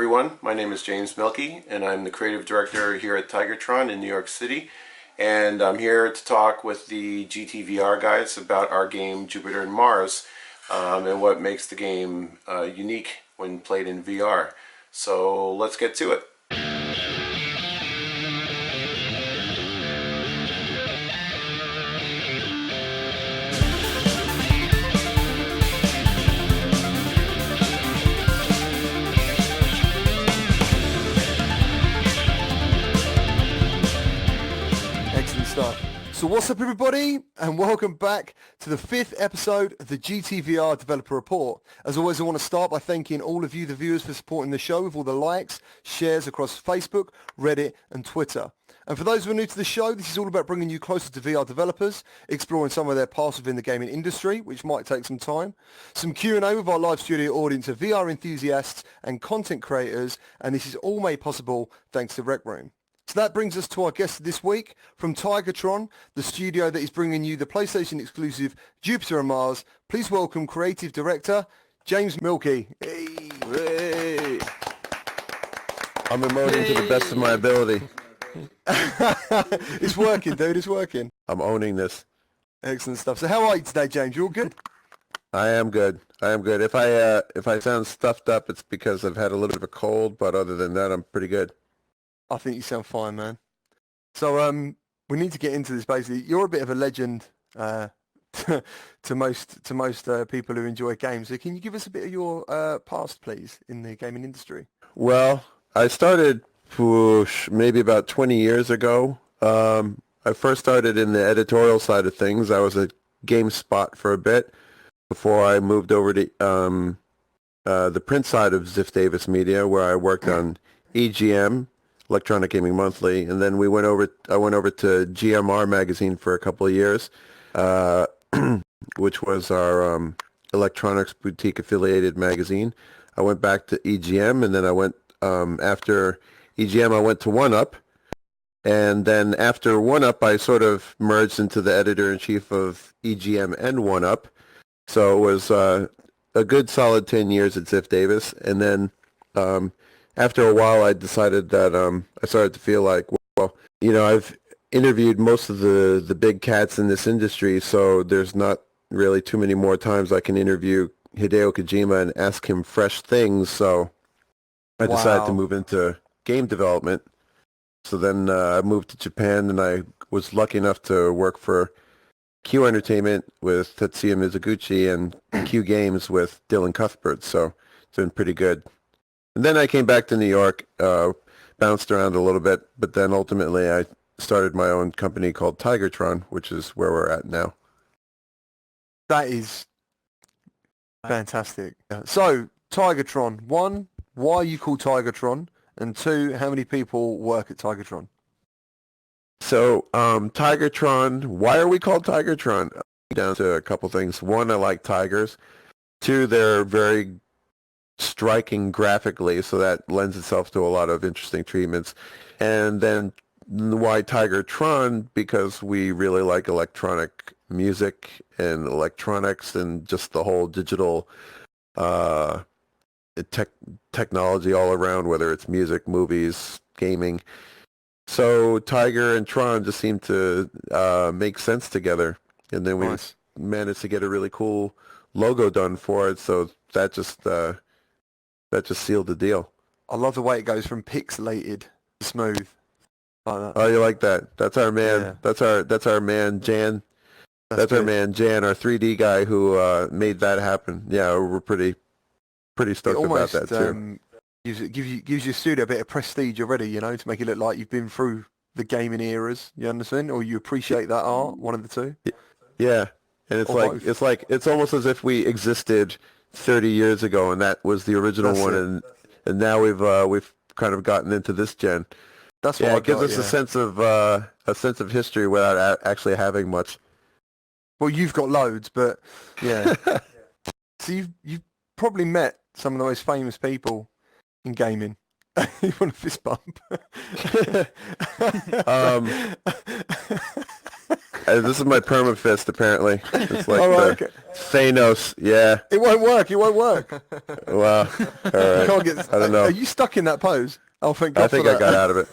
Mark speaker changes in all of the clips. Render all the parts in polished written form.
Speaker 1: everyone. My name is James Mielke, and I'm the creative director here at Tigertron in New York City. And I'm here to talk with the GTVR guys about our game Jupiter and Mars and what makes the game unique when played in VR. So let's get to it.
Speaker 2: Stuff. So what's up everybody, and welcome back to the 5th episode of the GTVR Developer Report. As always, I want to start by thanking all of you, the viewers, for supporting the show with all the likes, shares across Facebook, Reddit and Twitter. And for those who are new to the show, this is all about bringing you closer to VR developers, exploring some of their past within the gaming industry, which might take some time, some Q&A with our live studio audience of VR enthusiasts and content creators, and this is all made possible thanks to Rec Room. So that brings us to our guest this week from Tigertron, the studio that is bringing you the PlayStation exclusive Jupiter and Mars. Please welcome creative director James Mielke.
Speaker 3: Hey. I'm emoting to the best of my ability.
Speaker 2: It's working, dude. It's working.
Speaker 3: I'm owning this.
Speaker 2: Excellent stuff. So how are you today, James? You all good?
Speaker 3: I am good. If I sound stuffed up, it's because I've had a little bit of a cold, but other than that, I'm pretty good.
Speaker 2: I think you sound fine, man. So we need to get into this. Basically, you're a bit of a legend to most people who enjoy games. So can you give us a bit of your past, please, in the gaming industry?
Speaker 3: Well, I started maybe about 20 years ago. I first started in the editorial side of things. I was at GameSpot for a bit before I moved over to the print side of Ziff Davis Media, where I worked on EGM, Electronic Gaming Monthly, and then I went over to GMR magazine for a couple of years, which was our electronics boutique affiliated magazine. I went back to EGM, and then I went after EGM I went to 1UP, and then after 1UP I sort of merged into the editor-in-chief of EGM and 1UP. So it was a good solid 10 years at Ziff Davis, and then after a while, I decided that I started to feel like, well, you know, I've interviewed most of the big cats in this industry, so there's not really too many more times I can interview Hideo Kojima and ask him fresh things. So I decided to move into game development. So then I moved to Japan, and I was lucky enough to work for Q Entertainment with Tetsuya Mizuguchi and Q Games with Dylan Cuthbert. So it's been pretty good. And then I came back to New York, bounced around a little bit, but then ultimately I started my own company called Tigertron, which is where we're at now.
Speaker 2: That is fantastic. So, Tigertron, one, why are you called Tigertron? And two, how many people work at Tigertron?
Speaker 3: So, Tigertron, why are we called Tigertron? Down to a couple things. One, I like tigers. Two, they're very striking graphically, so that lends itself to a lot of interesting treatments. And then why Tigertron? Because we really like electronic music and electronics and just the whole digital technology all around, whether it's music, movies, gaming. So Tiger and Tron just seem to make sense together, and then we managed to get a really cool logo done for it, so that just sealed the deal.
Speaker 2: I love the way it goes from pixelated to smooth. Like that.
Speaker 3: Oh, you like that? That's our man. Yeah. That's our man Jan. That's our man Jan, our 3D guy who made that happen. Yeah, we're pretty stoked about that too.
Speaker 2: Gives your studio a bit of prestige already, you know, to make it look like you've been through the gaming eras. You understand, or you appreciate that art? One of the two.
Speaker 3: Yeah, and it's almost as if we existed 30 years ago, and that was the original one, and now we've kind of gotten into this gen.
Speaker 2: That's what
Speaker 3: it gives us a sense of history without actually having much.
Speaker 2: Well, you've got loads, but yeah. So you've probably met some of the most famous people in gaming. You want a fist bump?
Speaker 3: This is my permafist, apparently. It's like
Speaker 2: All right,
Speaker 3: the
Speaker 2: okay.
Speaker 3: Thanos. Yeah.
Speaker 2: It won't work. It won't work.
Speaker 3: Well, all
Speaker 2: You
Speaker 3: right.
Speaker 2: can't get.
Speaker 3: I don't know.
Speaker 2: Are you stuck in that pose? Oh, thank
Speaker 3: I
Speaker 2: God for
Speaker 3: think I
Speaker 2: that.
Speaker 3: got out of it.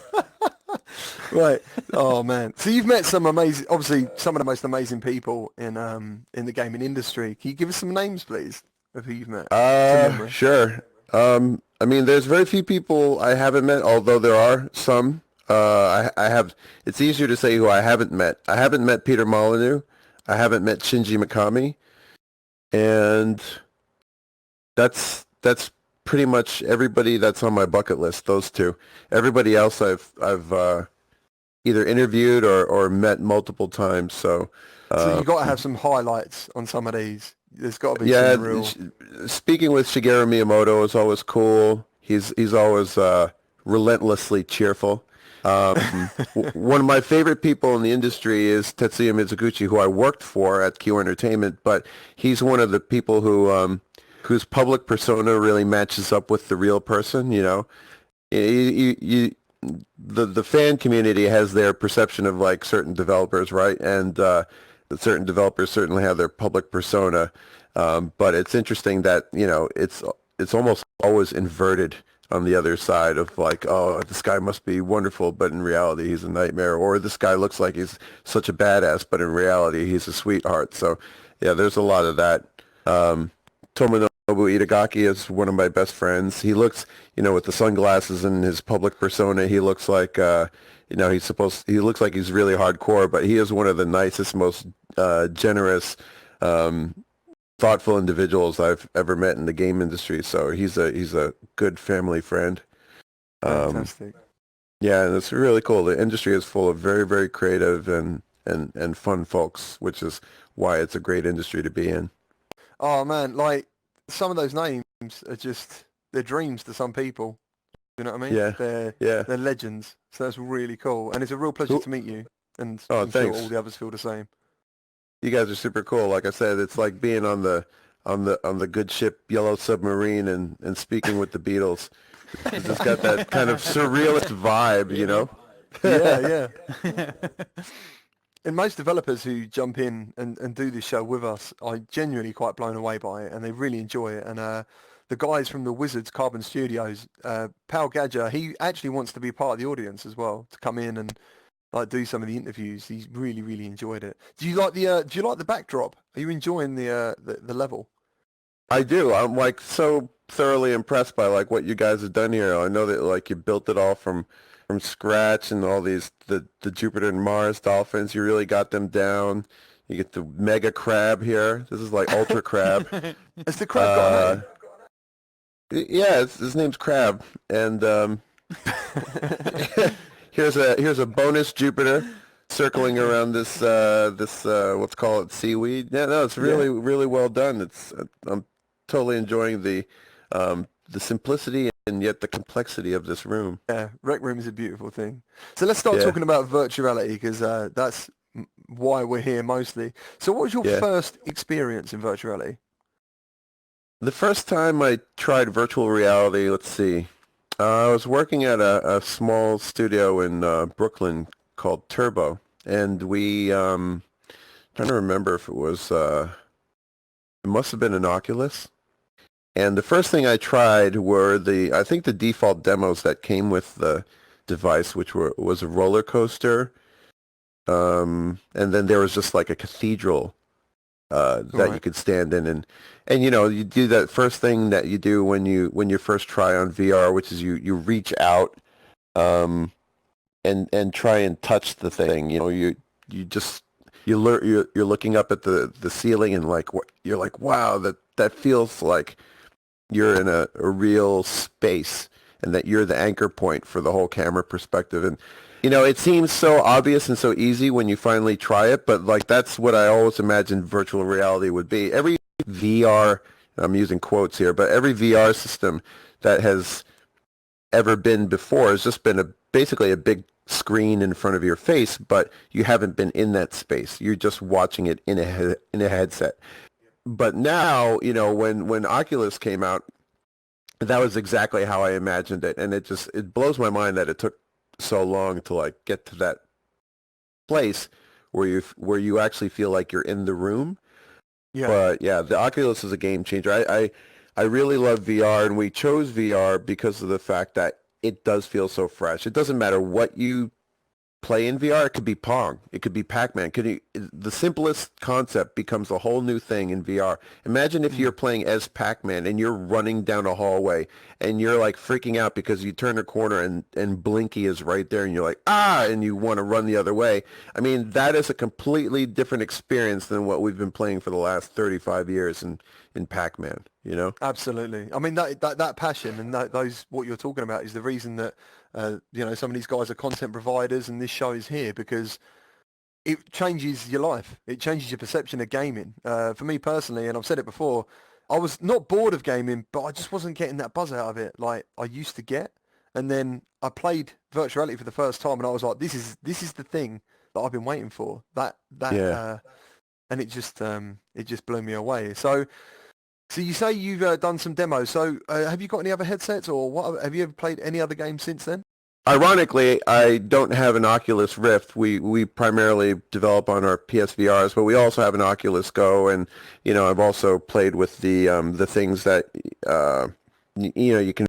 Speaker 2: Right. Oh man. So you've met some amazing, obviously some of the most amazing people in the gaming industry. Can you give us some names, please, of who you've met? Some memory.
Speaker 3: Sure. I mean, there's very few people I haven't met, although there are some. I have. It's easier to say who I haven't met. I haven't met Peter Molyneux. I haven't met Shinji Mikami, and that's pretty much everybody that's on my bucket list. Those two. Everybody else I've either interviewed or met multiple times. So.
Speaker 2: So you got to have some highlights on some of these. There's got to be
Speaker 3: Yeah,
Speaker 2: some real.
Speaker 3: speaking with Shigeru Miyamoto is always cool. He's always relentlessly cheerful. One of my favorite people in the industry is Tetsuya Mizuguchi, who I worked for at Q Entertainment, but he's one of the people whose public persona really matches up with the real person. You know, the fan community has their perception of like certain developers, right? And certain developers certainly have their public persona, but it's interesting that it's almost always inverted on the other side of like, oh, this guy must be wonderful, but in reality he's a nightmare, or this guy looks like he's such a badass, but in reality he's a sweetheart. So yeah, there's a lot of that. Tomonobu Itagaki is one of my best friends. He looks, with the sunglasses and his public persona, he looks like, he looks like he's really hardcore, but he is one of the nicest, most generous, thoughtful individuals I've ever met in the game industry. So he's a good family friend.
Speaker 2: Fantastic.
Speaker 3: Yeah, and it's really cool. The industry is full of very, very creative and fun folks, which is why it's a great industry to be in.
Speaker 2: Oh man, like some of those names are just they're dreams to some people. You know what I mean?
Speaker 3: Yeah, yeah.
Speaker 2: They're legends. So that's really cool, and it's a real pleasure to meet you. And
Speaker 3: Oh,
Speaker 2: I'm sure
Speaker 3: thanks.
Speaker 2: all the others feel the same.
Speaker 3: You guys are super cool. Like I said, it's like being on the good ship Yellow Submarine and speaking with the Beatles. It's just got that kind of surrealist vibe, you know?
Speaker 2: Yeah, yeah. And most developers who jump in and do this show with us are genuinely quite blown away by it, and they really enjoy it. And the guys from the Wizards Carbon Studios, Pal Gadger, he actually wants to be part of the audience as well, to come in and like do some of the interviews. He's really, really enjoyed it. Do you like the backdrop? Are you enjoying the level?
Speaker 3: I do. I'm like so thoroughly impressed by like what you guys have done here. I know that like you built it all from scratch, and all these the Jupiter and Mars dolphins. You really got them down. You get the mega crab here. This is like ultra crab.
Speaker 2: Has the crab got a name?
Speaker 3: Yeah, his name's Crab, and here's a bonus Jupiter circling around this let's call it seaweed. Yeah, no, it's really well done. I'm totally enjoying the simplicity and yet the complexity of this room.
Speaker 2: Yeah, Rec Room is a beautiful thing. So let's start talking about virtuality, because that's why we're here mostly. So what was your first experience in virtuality?
Speaker 3: The first time I tried virtual reality, let's see, I was working at a small studio in Brooklyn called Turbo, and we trying to remember if it was it must have been an Oculus. And the first thing I tried were I think the default demos that came with the device, which was a roller coaster, and then there was just like a cathedral that you could stand in, and you do that first thing that you do when you first try on VR, which is you reach out and try and touch the thing. You're looking up at the ceiling, and like you're like, wow, that feels like you're in a real space, and that you're the anchor point for the whole camera perspective. And it seems so obvious and so easy when you finally try it, but like that's what I always imagined virtual reality would be. Every VR, I'm using quotes here, but every VR system that has ever been before has just been basically a big screen in front of your face, but you haven't been in that space. You're just watching it in a headset. But now, when Oculus came out, that was exactly how I imagined it, and it blows my mind that it took so long to like get to that place where you actually feel like you're in the room.
Speaker 2: Yeah.
Speaker 3: But yeah, the Oculus is a game changer. I really love VR, and we chose VR because of the fact that it does feel so fresh. It doesn't matter what you play in VR. It could be Pong. It could be Pac-Man. The simplest concept becomes a whole new thing in VR. Imagine if you're playing as Pac-Man and you're running down a hallway and you're like freaking out because you turn a corner and Blinky is right there and you're like, ah, and you want to run the other way. I mean, that is a completely different experience than what we've been playing for the last 35 years in Pac-Man, you know?
Speaker 2: Absolutely. I mean, that passion and those what you're talking about is the reason that some of these guys are content providers, and this show is here because it changes your life. It changes your perception of gaming. For me personally, and I've said it before, I was not bored of gaming, but I just wasn't getting that buzz out of it like I used to get. And then I played virtual reality for the first time, and I was like, this is the thing that I've been waiting for.
Speaker 3: Yeah.
Speaker 2: And it just blew me away. So you say you've done some demos. So have you got any other headsets, or what? Have you ever played any other games since then?
Speaker 3: Ironically, I don't have an Oculus Rift. We primarily develop on our PSVRs, but we also have an Oculus Go, and I've also played with the things that you can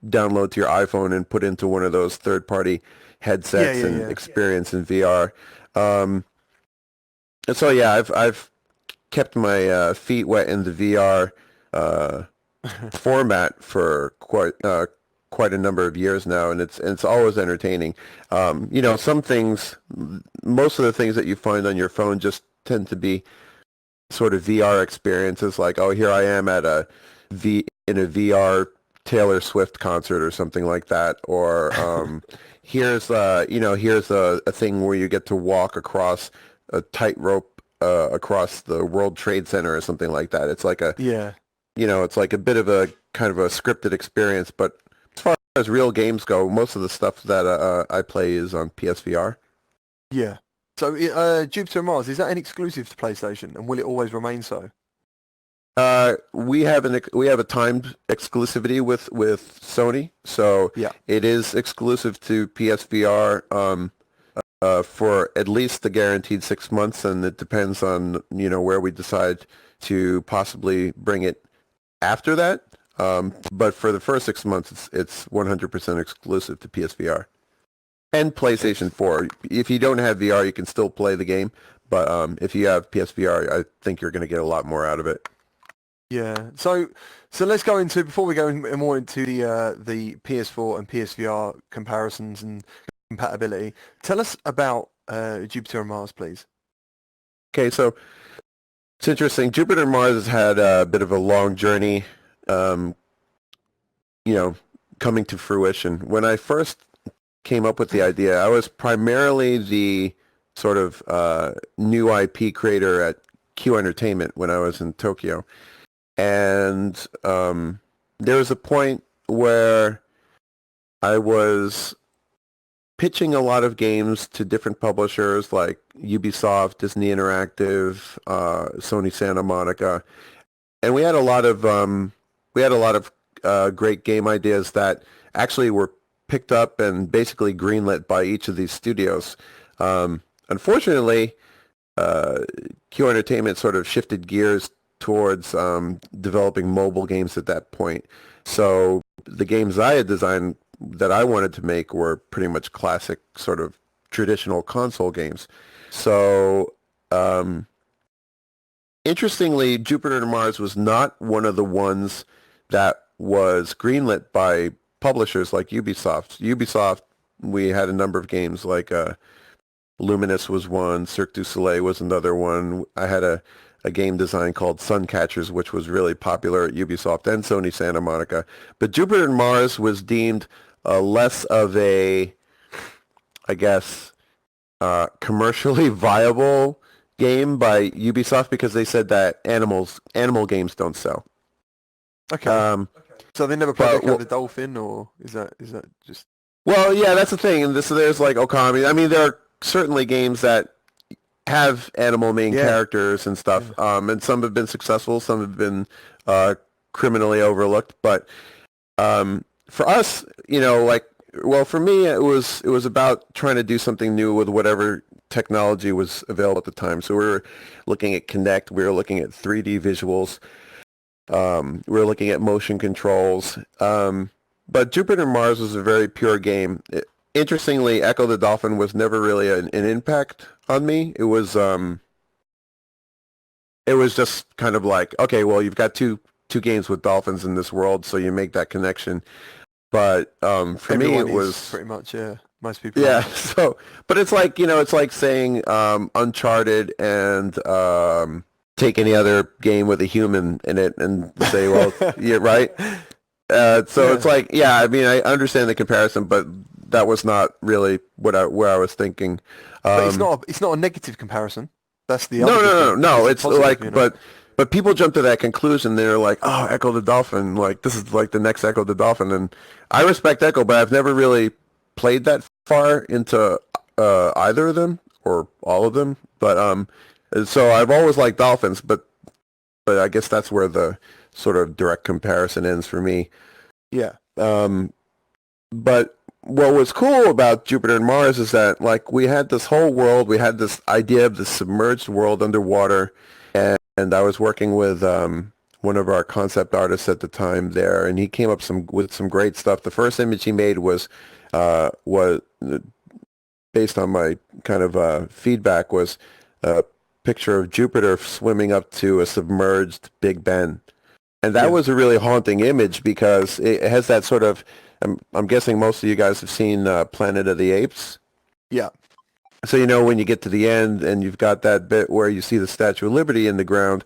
Speaker 3: download to your iPhone and put into one of those third-party headsets experience in VR. And so yeah, I've kept my feet wet in the VR format for quite a number of years now, and it's always entertaining. Some things, most of the things that you find on your phone just tend to be sort of VR experiences, like, oh, here I am at in a VR Taylor Swift concert or something like that, or here's a thing where you get to walk across a tightrope across the World Trade Center or something like that. It's like it's like a bit of a kind of a scripted experience, but as far as real games go, most of the stuff that I play is on PSVR.
Speaker 2: Yeah. So Jupiter and Mars, is that an exclusive to PlayStation, and will it always remain so?
Speaker 3: We have a timed exclusivity with Sony, so
Speaker 2: yeah,
Speaker 3: it is exclusive to PSVR for at least the guaranteed 6 months, and it depends on where we decide to possibly bring it after that. But for the first 6 months, it's 100% exclusive to PSVR and PlayStation 4. If you don't have VR, you can still play the game, but if you have PSVR, I think you're going to get a lot more out of it.
Speaker 2: Yeah. So let's go into, before we go more into the PS4 and PSVR comparisons and compatibility. Tell us about Jupiter and Mars, please.
Speaker 3: Okay, so it's interesting. Jupiter and Mars has had a bit of a long journey, coming to fruition. When I first came up with the idea, I was primarily the sort of new IP creator at Q Entertainment when I was in Tokyo. And there was a point where I was pitching a lot of games to different publishers like Ubisoft, Disney Interactive, Sony Santa Monica, and we had a lot of great game ideas that actually were picked up and basically greenlit by each of these studios. Unfortunately, Q Entertainment sort of shifted gears towards developing mobile games at that point. So the games I had designed that I wanted to make were pretty much classic sort of traditional console games. So interestingly, Jupiter and Mars was not one of the ones that was greenlit by publishers like Ubisoft. Ubisoft, we had a number of games like Luminous was one, Cirque du Soleil was another one. I had a game design called Suncatchers, which was really popular at Ubisoft and Sony Santa Monica. But Jupiter and Mars was deemed less of a, I guess, commercially viable game by Ubisoft because they said that animal games don't sell.
Speaker 2: Okay. So they never played the Dolphin, or is that just?
Speaker 3: Well, yeah, that's the thing. And there's like Okami. I mean, there are certainly games that have animal main characters and stuff, and some have been successful, some have been criminally overlooked. But for us, like well, for me, it was about trying to do something new with whatever technology was available at the time. So we were looking at Kinect, we were looking at 3D visuals, we were looking at motion controls. But Jupiter and Mars was a very pure game. Interestingly, Echo the Dolphin was never really an impact on me. It was just kind of like, okay, well, you've got two games with dolphins in this world, so you make that connection. But for me,
Speaker 2: Everyone
Speaker 3: it
Speaker 2: is
Speaker 3: was
Speaker 2: pretty much, yeah. Most people
Speaker 3: yeah.
Speaker 2: are.
Speaker 3: So, but it's like it's like saying Uncharted and take any other game with a human in it and say, well, yeah, right. So
Speaker 2: Yeah.
Speaker 3: it's like, yeah. I mean, I understand the comparison, but that was not really where I was thinking.
Speaker 2: But
Speaker 3: Um,
Speaker 2: it's not a negative comparison. That's the other
Speaker 3: no,
Speaker 2: good
Speaker 3: no, no,
Speaker 2: thing.
Speaker 3: no.
Speaker 2: It's a
Speaker 3: It's
Speaker 2: positive,
Speaker 3: like, but people jump to that conclusion. They're like, oh, Echo the Dolphin. Like this is like the next Echo the Dolphin, and I respect Echo, but I've never really played that far into either of them or all of them. But so I've always liked Dolphins, but I guess that's where the sort of direct comparison ends for me.
Speaker 2: Yeah.
Speaker 3: But what was cool about Jupiter and Mars is that like we had this whole world, we had this idea of the submerged world underwater, and I was working with one of our concept artists at the time there, and he came up with some great stuff. The first image he made was based on my kind of feedback, was a picture of Jupiter swimming up to a submerged Big Ben. And that
Speaker 2: Yeah.
Speaker 3: was a really haunting image because it has that sort of, I'm guessing most of you guys have seen Planet of the Apes.
Speaker 2: Yeah.
Speaker 3: So, when you get to the end and you've got that bit where you see the Statue of Liberty in the ground,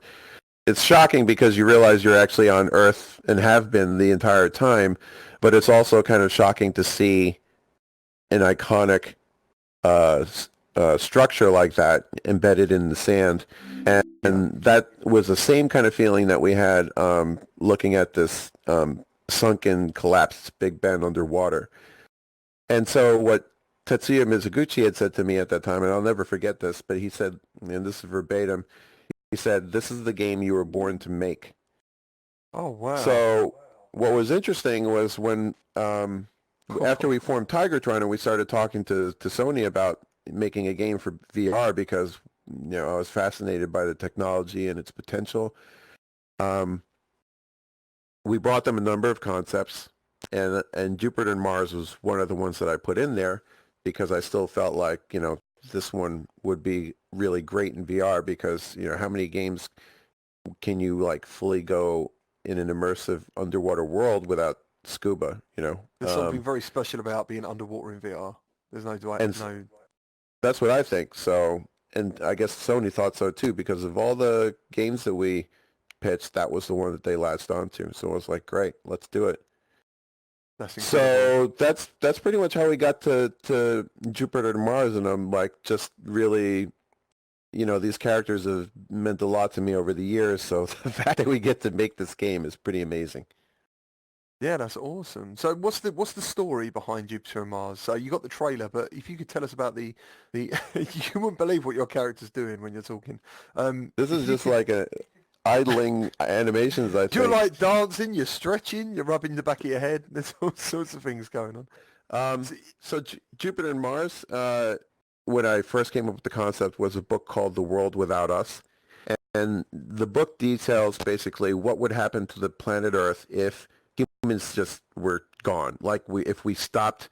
Speaker 3: it's shocking because you realize you're actually on Earth and have been the entire time. But it's also kind of shocking to see an iconic structure like that embedded in the sand. And that was the same kind of feeling that we had looking at this sunken, collapsed Big Ben underwater. And so what Tetsuya Mizuguchi had said to me at that time, and I'll never forget this, but he said, and this is verbatim, he said, "This is the game you were born to make."
Speaker 2: Oh, wow.
Speaker 3: So what was interesting was when after we formed Tigertron and we started talking to Sony about making a game for VR because I was fascinated by the technology and its potential. We brought them a number of concepts, and Jupiter and Mars was one of the ones that I put in there because I still felt like this one would be really great in VR because how many games can you like fully go in an immersive underwater world without scuba?
Speaker 2: There's something very special about being underwater in VR. There's no
Speaker 3: and
Speaker 2: no.
Speaker 3: That's what I think. So, and I guess Sony thought so too, because of all the games that we pitched, that was the one that they latched onto. So I was like, great, let's do it.
Speaker 2: That's incredible.
Speaker 3: So that's pretty much how we got to Jupiter and Mars, and I'm like just really, these characters have meant a lot to me over the years. So the fact that we get to make this game is pretty amazing.
Speaker 2: Yeah, that's awesome. So what's the story behind Jupiter and Mars? So you got the trailer, but if you could tell us about the you wouldn't believe what your character's doing when you're talking.
Speaker 3: This is
Speaker 2: If you
Speaker 3: just
Speaker 2: could,
Speaker 3: like a idling animations, I
Speaker 2: you're
Speaker 3: think.
Speaker 2: like dancing, you're stretching, you're rubbing the back of your head. There's all sorts of things going on.
Speaker 3: So Jupiter and Mars, when I first came up with the concept, was a book called The World Without Us. And the book details basically what would happen to the planet Earth if humans just were gone. Like if we stopped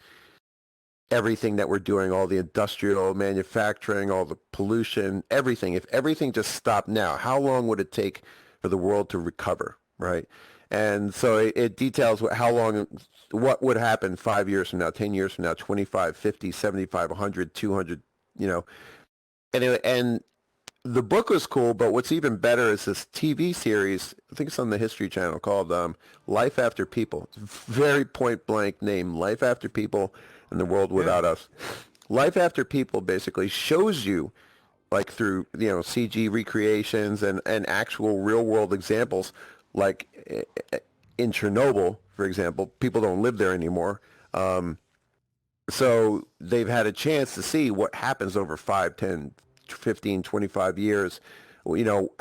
Speaker 3: everything that we're doing, all the industrial manufacturing, all the pollution, everything. If everything just stopped now, how long would it take for the world to recover, right? And so it details how long, what would happen 5 years from now, 10 years from now, 25, 50, 75, 100, 200, and the book was cool, but what's even better is this TV series. I think it's on the History Channel called Life After People. It's a very point blank name, Life After People in the World Without Us. Life After People basically shows you, like through CG recreations and actual real world examples, like in Chernobyl, for example, people don't live there anymore. So they've had a chance to see what happens over 5, 10, 15, 25 years,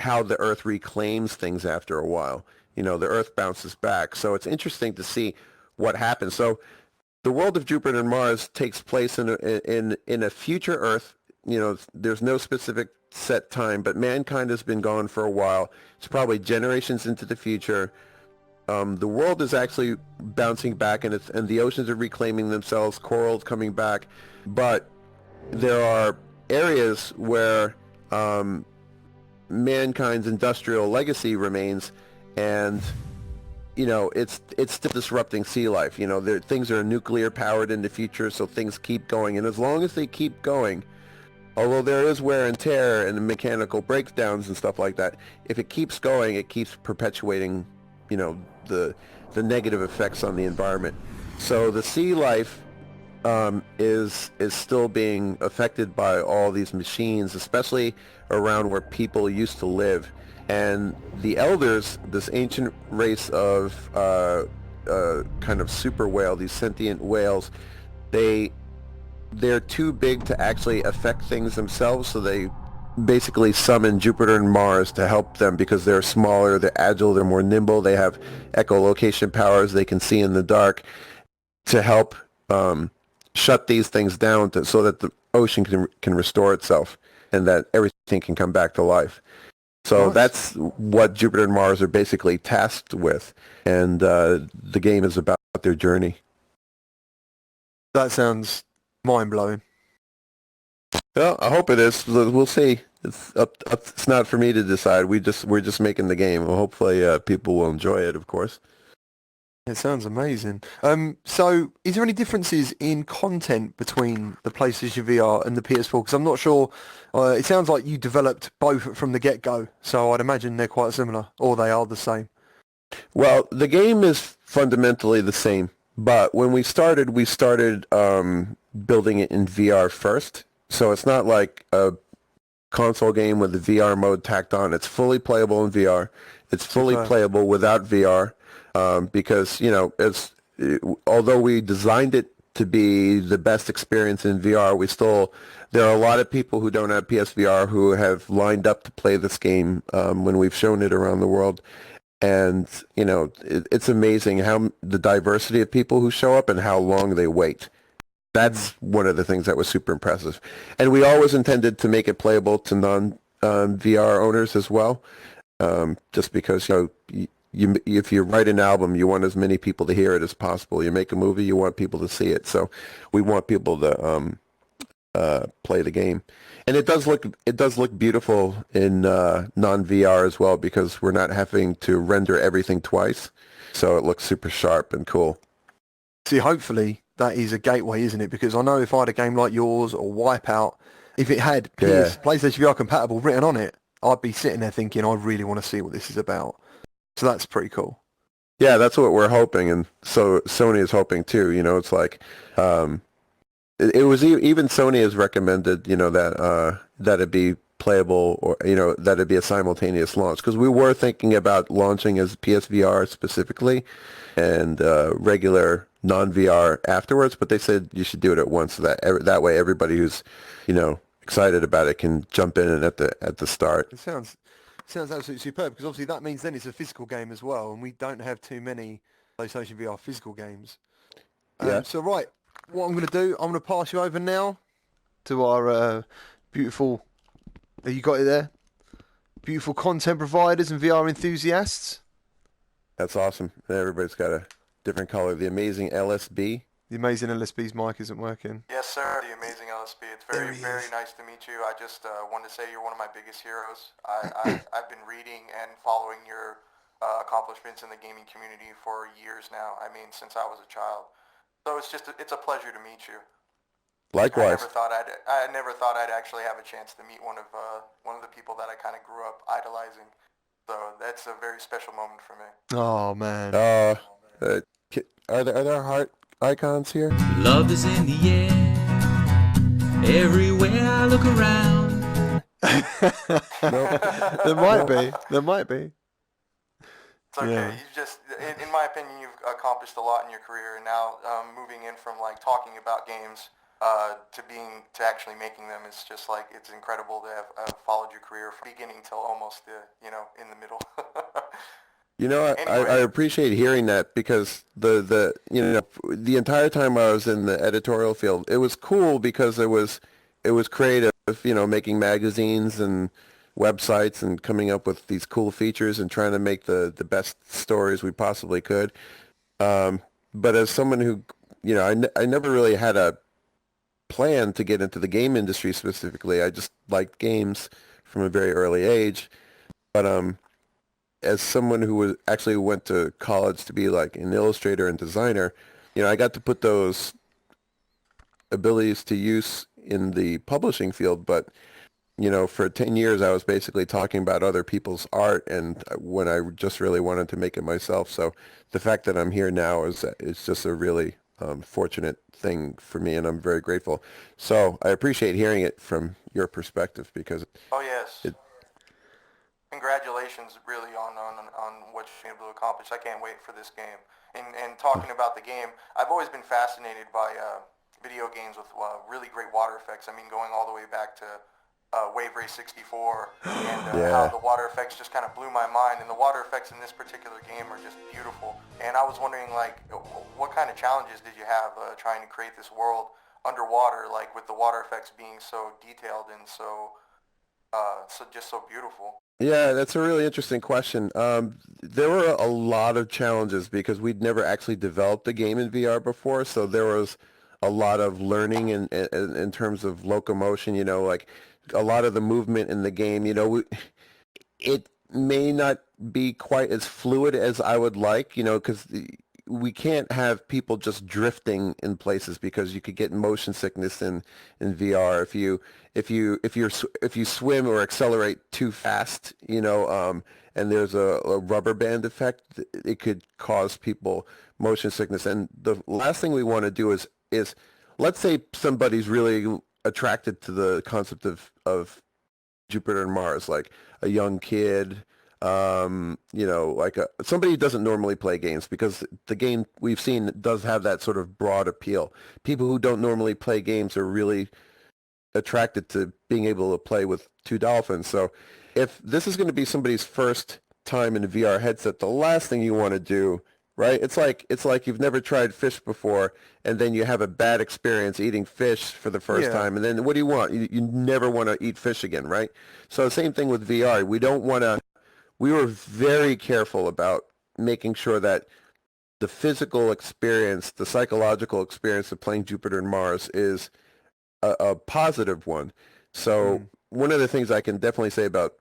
Speaker 3: how the Earth reclaims things after a while. The Earth bounces back. So it's interesting to see what happens. So the world of Jupiter and Mars takes place in a future Earth. You know, there's no specific set time, but mankind has been gone for a while. It's probably generations into the future. The world is actually bouncing back, and the oceans are reclaiming themselves. Corals coming back, but there are areas where mankind's industrial legacy remains, and you know it's still disrupting sea life. You know, things are nuclear powered in the future, so things keep going, and as long as they keep going, although there is wear and tear and mechanical breakdowns and stuff like that, if it keeps going, it keeps perpetuating, you know, the negative effects on the environment. So the sea life is still being affected by all these machines, especially around where people used to live. And the elders, this ancient race of kind of super whale, these sentient whales, they're too big to actually affect things themselves, so they basically summon Jupiter and Mars to help them because they're smaller, they're agile, they're more nimble, they have echolocation powers, they can see in the dark, to help shut these things down so that the ocean can restore itself and that everything can come back to life. So
Speaker 2: Nice.
Speaker 3: that's what Jupiter and Mars are basically tasked with, and the game is about their journey.
Speaker 2: That sounds mind-blowing.
Speaker 3: Well, I hope it is. We'll see. It's it's not for me to decide. We're just making the game. Well, hopefully people will enjoy it, of course.
Speaker 2: It sounds amazing. So is there any differences in content between the PlayStation VR and the PS4? Because I'm not sure. It sounds like you developed both from the get-go, so I'd imagine they're quite similar, or they are the same.
Speaker 3: Well, the game is fundamentally the same, but when we started building it in VR first. So it's not like a console game with the VR mode tacked on. It's fully playable in VR. It's fully
Speaker 2: Super.
Speaker 3: playable without VR, because, you know, although we designed it to be the best experience in VR, there are a lot of people who don't have PSVR who have lined up to play this game when we've shown it around the world. And, you know, it's amazing how the diversity of people who show up and how long they wait. That's one of the things that was super impressive. And we always intended to make it playable to non-VR owners as well, just because, you know, if you write an album, you want as many people to hear it as possible. You make a movie, you want people to see it. So we want people to play the game. And it does look beautiful in non-VR as well, because we're not having to render everything twice. So it looks super sharp and cool.
Speaker 2: See, hopefully that is a gateway, isn't it? Because I know if I had a game like yours or Wipeout, if it had PlayStation VR compatible written on it, I'd be sitting there thinking, I really want to see what this is about. So that's pretty cool.
Speaker 3: Yeah, that's what we're hoping, and so Sony is hoping too. You know, it's like it was even Sony has recommended, you know, that it be playable, or, you know, that it be a simultaneous launch, because we were thinking about launching as PSVR specifically and regular non-VR afterwards, but they said you should do it at once, so that way everybody who's, you know, excited about it can jump in and at the start.
Speaker 2: It sounds absolutely superb, because obviously that means then it's a physical game as well, and we don't have too many PlayStation VR physical games.
Speaker 3: Yeah.
Speaker 2: So right, what I'm going to do, I'm going to pass you over now to our beautiful, you got it there? Beautiful content providers and VR enthusiasts.
Speaker 3: That's awesome. Everybody's got a different color. The amazing LSB.
Speaker 2: The amazing LSB's mic isn't working.
Speaker 4: Yes, sir. The amazing LSB. It's very nice to meet you. I just wanted to say you're one of my biggest heroes. I've been reading and following your accomplishments in the gaming community for years now. I mean, since I was a child. So it's a pleasure to meet you.
Speaker 3: Likewise.
Speaker 4: I never thought I'd actually have a chance to meet one of the people that I kind of grew up idolizing. So that's a very special moment for me.
Speaker 2: Oh man.
Speaker 3: Are there heart icons here?
Speaker 5: Love is in the air, everywhere I look around.
Speaker 2: There might be. There might be.
Speaker 4: It's okay.
Speaker 2: Yeah.
Speaker 4: You just, in my opinion, you've accomplished a lot in your career, and now moving in from like talking about games to actually making them is just like, it's incredible to have followed your career from beginning till almost in the middle.
Speaker 3: I
Speaker 4: Anyway,
Speaker 3: appreciate hearing that because the entire time I was in the editorial field, it was cool because it was creative, making magazines and websites and coming up with these cool features and trying to make the best stories we possibly could. Um, but as someone who, I never really had a plan to get into the game industry specifically. I just liked games from a very early age. But as someone who was actually went to college to be like an illustrator and designer, I got to put those abilities to use in the publishing field. But for 10 years, I was basically talking about other people's art, and when I just really wanted to make it myself. So the fact that I'm here now is just a really fortunate thing for me, and I'm very grateful. So I appreciate hearing it from your perspective because
Speaker 4: oh yes,
Speaker 3: it,
Speaker 4: congratulations really on what you've been able to accomplish. I can't wait for this game. And talking about the game, I've always been fascinated by video games with really great water effects. I mean, going all the way back to Wave Race 64 and how
Speaker 3: yeah.
Speaker 4: the water effects just kind of blew my mind. And the water effects in this particular game are just beautiful. And I was wondering, like, what kind of challenges did you have trying to create this world underwater, like with the water effects being so detailed and so beautiful?
Speaker 3: Yeah, that's a really interesting question. There were a lot of challenges because we'd never actually developed a game in VR before, so there was a lot of learning in terms of locomotion, like a lot of the movement in the game, it may not be quite as fluid as I would like, because we can't have people just drifting in places because you could get motion sickness in VR if you swim or accelerate too fast, and there's a rubber band effect, it could cause people motion sickness. And the last thing we want to do is let's say somebody's really attracted to the concept of Jupiter and Mars, like a young kid, like somebody who doesn't normally play games, because the game we've seen does have that sort of broad appeal. People who don't normally play games are really attracted to being able to play with two dolphins. So if this is going to be somebody's first time in a VR headset, the last thing you want to do, right? It's like you've never tried fish before, and then you have a bad experience eating fish for the first
Speaker 2: Yeah.
Speaker 3: time, and then what do you want? You never want to eat fish again, right? So same thing with VR. We were very careful about making sure that the physical experience, the psychological experience of playing Jupiter and Mars is a positive one. So
Speaker 2: Mm.
Speaker 3: one of the things I can definitely say about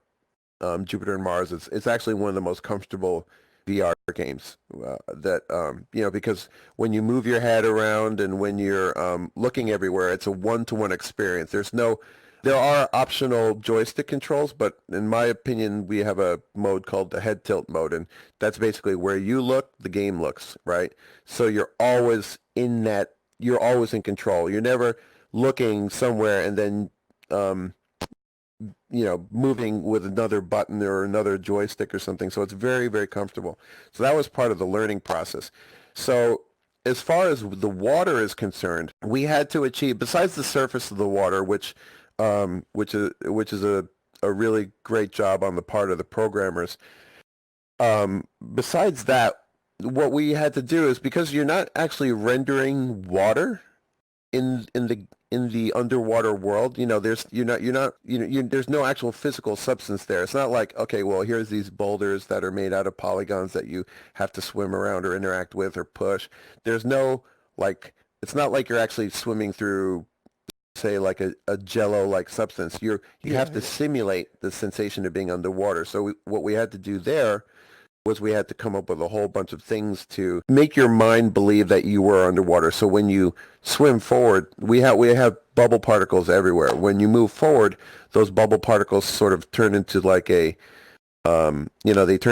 Speaker 3: Jupiter and Mars is it's actually one of the most comfortable VR games because when you move your head around and when you're looking everywhere, it's a one-to-one experience. There are optional joystick controls, but in my opinion, we have a mode called the head tilt mode, and that's basically where you look, the game looks, right? So you're always in control. You're never looking somewhere and then moving with another button or another joystick or something. So it's very, very comfortable. So that was part of the learning process. So as far as the water is concerned, we had to achieve, besides the surface of the water, which is a really great job on the part of the programmers. Besides that, what we had to do is, because you're not actually rendering water in the underwater world, there's no actual physical substance there. It's not like, okay, well, here's these boulders that are made out of polygons that you have to swim around or interact with or push. There's no, like, it's not like you're actually swimming through, say, like a jello-like substance. You have to
Speaker 2: Yeah.
Speaker 3: simulate the sensation of being underwater. So what we had to do there was we had to come up with a whole bunch of things to make your mind believe that you were underwater. So when you swim forward, we have bubble particles everywhere. When you move forward, those bubble particles sort of turn into like they turn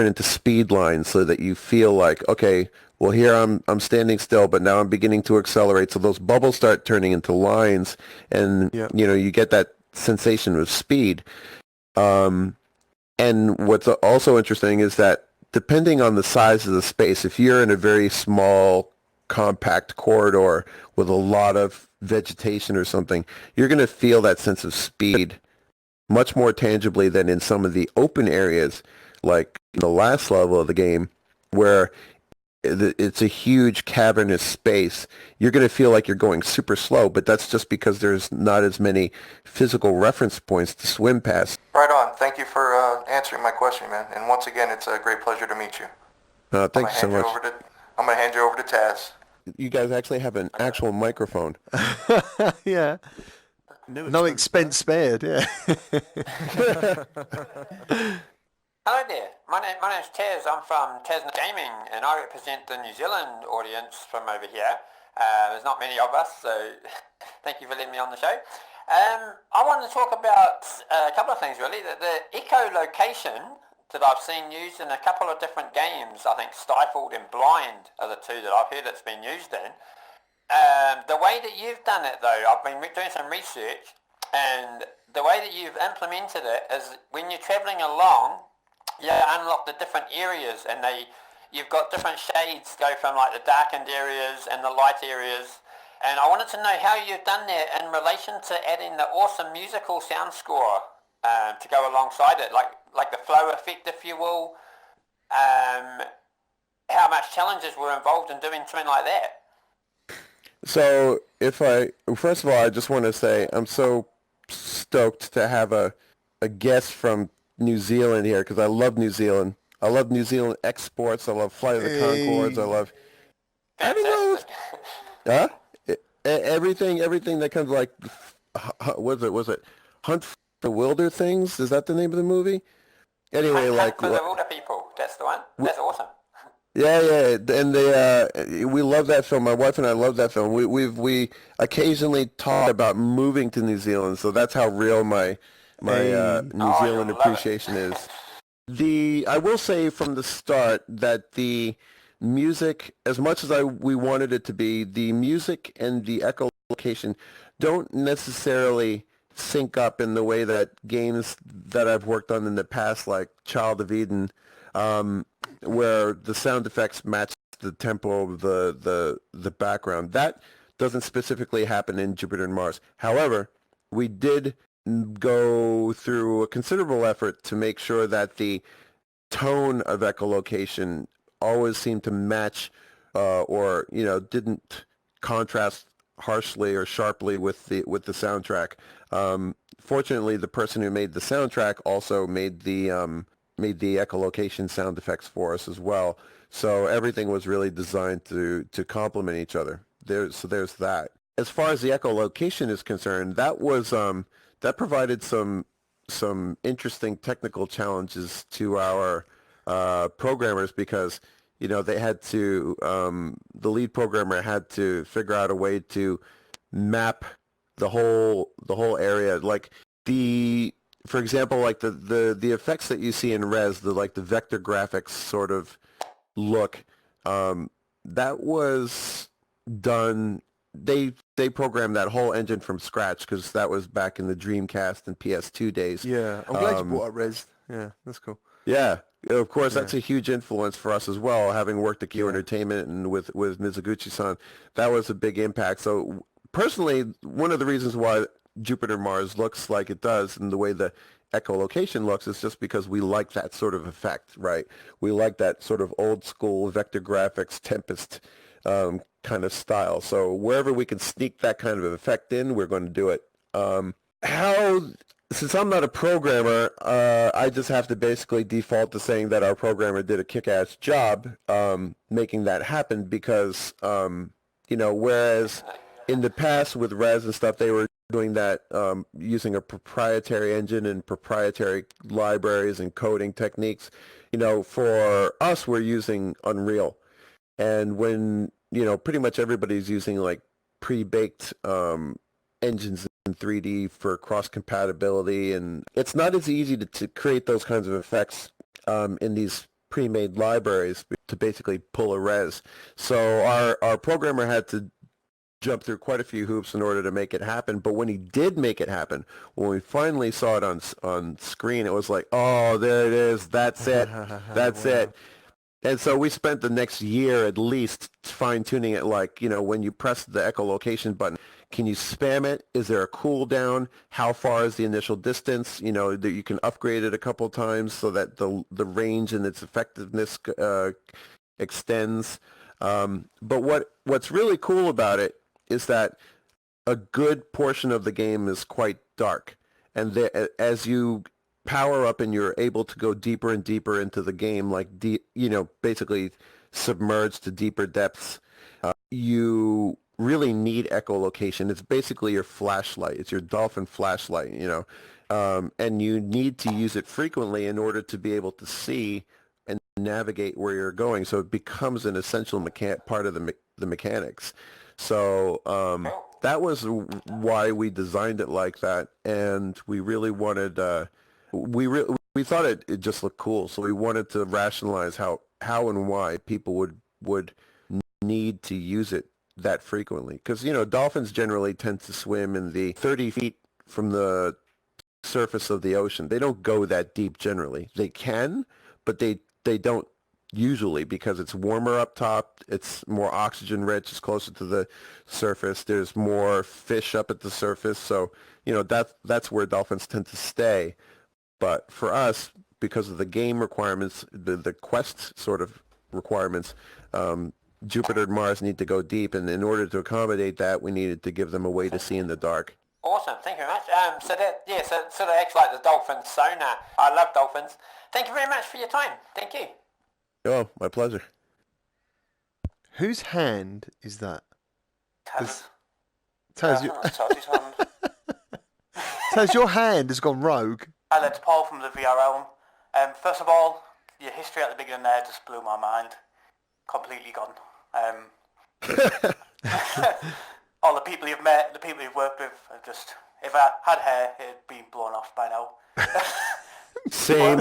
Speaker 3: into speed lines so that you feel like, okay, well, here I'm standing still, but now I'm beginning to accelerate. So those bubbles start turning into lines, and
Speaker 2: Yeah.
Speaker 3: you get that sensation of speed. And what's also interesting is that depending on the size of the space, if you're in a very small, compact corridor with a lot of vegetation or something, you're going to feel that sense of speed much more tangibly than in some of the open areas, like the last level of the game. where it's a huge cavernous space. You're going to feel like you're going super slow, but that's just because there's not as many physical reference points to swim past.
Speaker 4: Right on. Thank you for answering my question, man. And once again, it's a great pleasure to meet you.
Speaker 3: Thanks so much.
Speaker 4: I'm going to hand you over to Taz.
Speaker 3: You guys actually have an actual microphone.
Speaker 2: Yeah. No expense spared, yeah.
Speaker 6: Hello there, my name's Taz. I'm from Tasman Gaming and I represent the New Zealand audience from over here. There's not many of us, so thank you for letting me on the show. I wanted to talk about a couple of things really. The echolocation that I've seen used in a couple of different games, I think Stifled and Blind are the two that I've heard it's been used in. The way that you've done it though, I've been doing some research, and the way that you've implemented it is when you're travelling along, you unlock the different areas, and you've got different shades go from like the darkened areas and the light areas. And I wanted to know how you've done that in relation to adding the awesome musical sound score to go alongside it, like the flow effect, if you will. How much challenges were involved in doing something like that?
Speaker 3: So first of all, I just want to say I'm so stoked to have a guest from New Zealand here, because I love New Zealand. I love New Zealand exports. I love Flight of the Conchords. I don't know. Everything that comes like, was it Hunt for the Wilder Things? Is that the name of the movie? Anyway,
Speaker 6: Hunt for the Wilder People. That's the one. That's awesome.
Speaker 3: Yeah, and we love that film. My wife and I love that film. We occasionally talk about moving to New Zealand, so that's how real my New Zealand appreciation is. I will say from the start that the music, as much as we wanted it to be, the music and the echolocation don't necessarily sync up in the way that games that I've worked on in the past, like Child of Eden, where the sound effects match the tempo of the background. That doesn't specifically happen in Jupiter and Mars. However, we did go through a considerable effort to make sure that the tone of echolocation always seemed to match or didn't contrast harshly or sharply with the soundtrack. Fortunately, the person who made the soundtrack also made the echolocation sound effects for us as well. So everything was really designed to complement each other. There's that. As far as the echolocation is concerned, that provided some interesting technical challenges to our programmers, because they had to the lead programmer had to figure out a way to map the whole area, like for example, like the effects that you see in Res, the vector graphics sort of look, that was done. They programmed that whole engine from scratch, because that was back in the Dreamcast and PS2 days.
Speaker 2: Yeah, I'm glad you brought up Res. Yeah, that's cool.
Speaker 3: Yeah, of course, that's a huge influence for us as well, having worked at Kyo Entertainment and with Mizuguchi-san. That was a big impact. So personally, one of the reasons why Jupiter Mars looks like it does and the way the echolocation looks is just because we like that sort of effect, right? We like that sort of old school vector graphics Tempest kind of style. So wherever we can sneak that kind of effect in, we're going to do it. Since I'm not a programmer, I just have to basically default to saying that our programmer did a kick-ass job making that happen, because whereas in the past with Res and stuff, they were doing that using a proprietary engine and proprietary libraries and coding techniques. For us, we're using Unreal. And when, pretty much everybody's using like pre-baked engines in 3D for cross-compatibility, and it's not as easy to create those kinds of effects in these pre-made libraries to basically pull a res. So our programmer had to jump through quite a few hoops in order to make it happen. But when he did make it happen, when we finally saw it on screen, it was like, oh, there it is. That's it. That's it. And so we spent the next year at least fine-tuning it, like, when you press the echolocation button, Can you spam it? Is there a cooldown? How far is the initial distance? You know, that you can upgrade it a couple times so that the range and its effectiveness extends. But what's really cool about it is that a good portion of the game is quite dark, and as you power up and you're able to go deeper and deeper into the game, like basically submerged to deeper depths, you really need echolocation. It's basically your flashlight. It's your dolphin flashlight, and you need to use it frequently in order to be able to see and navigate where you're going. So it becomes an essential part of the mechanics. So that was why we designed it like that, and we really wanted. We thought it just looked cool, so we wanted to rationalize how and why people would need to use it that frequently. Because dolphins generally tend to swim in the 30 feet from the surface of the ocean. They don't go that deep generally. They can, but they don't usually, because it's warmer up top, it's more oxygen rich, it's closer to the surface, there's more fish up at the surface, so that's where dolphins tend to stay. But for us, because of the game requirements, the quest sort of requirements, Jupiter and Mars need to go deep, and in order to accommodate that, we needed to give them a way to see in the dark.
Speaker 6: Awesome, thank you very much. So they act like the dolphin sonar. I love dolphins. Thank you very much for your time. Thank you.
Speaker 3: Oh, my pleasure.
Speaker 2: Whose hand is that?
Speaker 4: Taz.
Speaker 2: Taz, Taz, your hand has gone rogue.
Speaker 4: Hi, that's Paul from the VR Realm. First of all, your history at the beginning there just blew my mind. Completely gone. All the people you've met, the people you've worked with, are just... If I had hair, it'd be blown off by now.
Speaker 3: Same.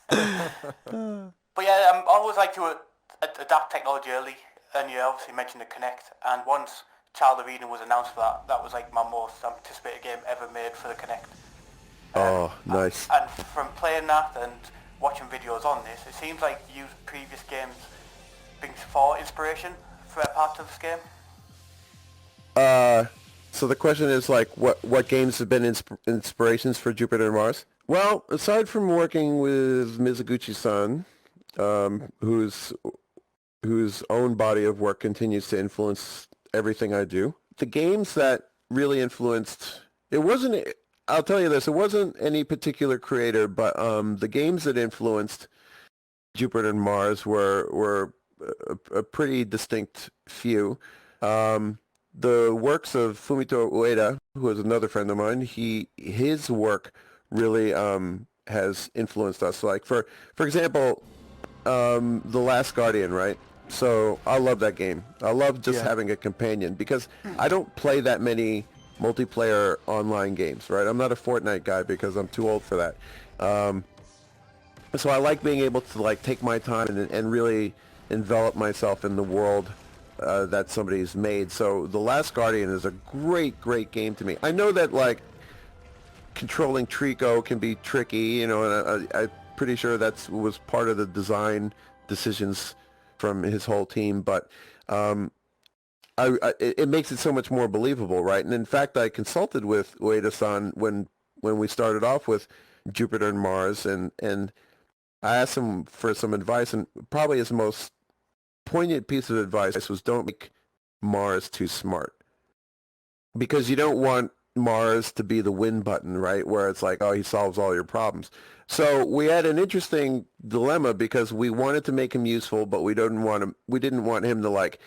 Speaker 4: But yeah, I always like to adapt technology early, and you obviously mentioned the Kinect, and once Child of Eden was announced for that was like my most anticipated game ever made for the Kinect.
Speaker 3: Oh, nice.
Speaker 4: And from playing that and watching videos on this, it seems like you used previous games for inspiration for a part of this game.
Speaker 3: So the question is, like, what games have been inspirations for Jupiter and Mars? Well, aside from working with Mizuguchi-san, whose own body of work continues to influence everything I do, the games that really influenced, I'll tell you this, it wasn't any particular creator, but the games that influenced Jupiter and Mars were a pretty distinct few. The works of Fumito Ueda, who is another friend of mine, his work really has influenced us. Like for example, The Last Guardian, right? So I love that game. I love just having a companion, because I don't play that many multiplayer online games, right? I'm not a Fortnite guy because I'm too old for that. So I like being able to like take my time and really envelop myself in the world that somebody's made. So The Last Guardian is a great game to me. I know that like controlling Trico can be tricky, and I'm pretty sure that was part of the design decisions from his whole team, but it makes it so much more believable, right? And in fact, I consulted with Ueda-san when we started off with Jupiter and Mars, and I asked him for some advice, and probably his most poignant piece of advice was, don't make Mars too smart, because you don't want Mars to be the win button, right? Where it's like, oh, he solves all your problems. So we had an interesting dilemma, because we wanted to make him useful, but we didn't want him to like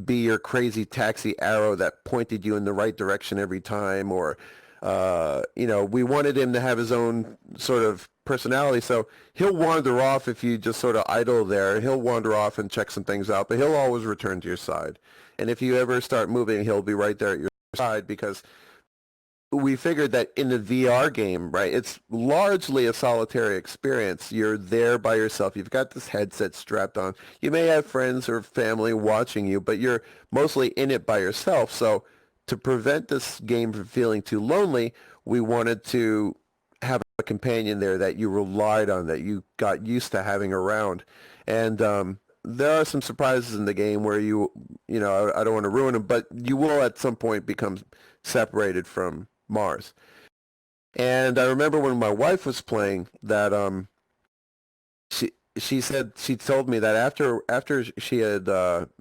Speaker 3: be your crazy taxi arrow that pointed you in the right direction every time, or we wanted him to have his own sort of personality. So he'll wander off if you just sort of idle there. He'll wander off and check some things out, but he'll always return to your side. And if you ever start moving, he'll be right there at your side, because we figured that in the VR game, right, it's largely a solitary experience. You're there by yourself. You've got this headset strapped on. You may have friends or family watching you, but you're mostly in it by yourself. So to prevent this game from feeling too lonely, we wanted to have a companion there that you relied on, that you got used to having around. And there are some surprises in the game where you know, I don't want to ruin them, but you will at some point become separated from Mars. And I remember when my wife was playing that, she told me that after she had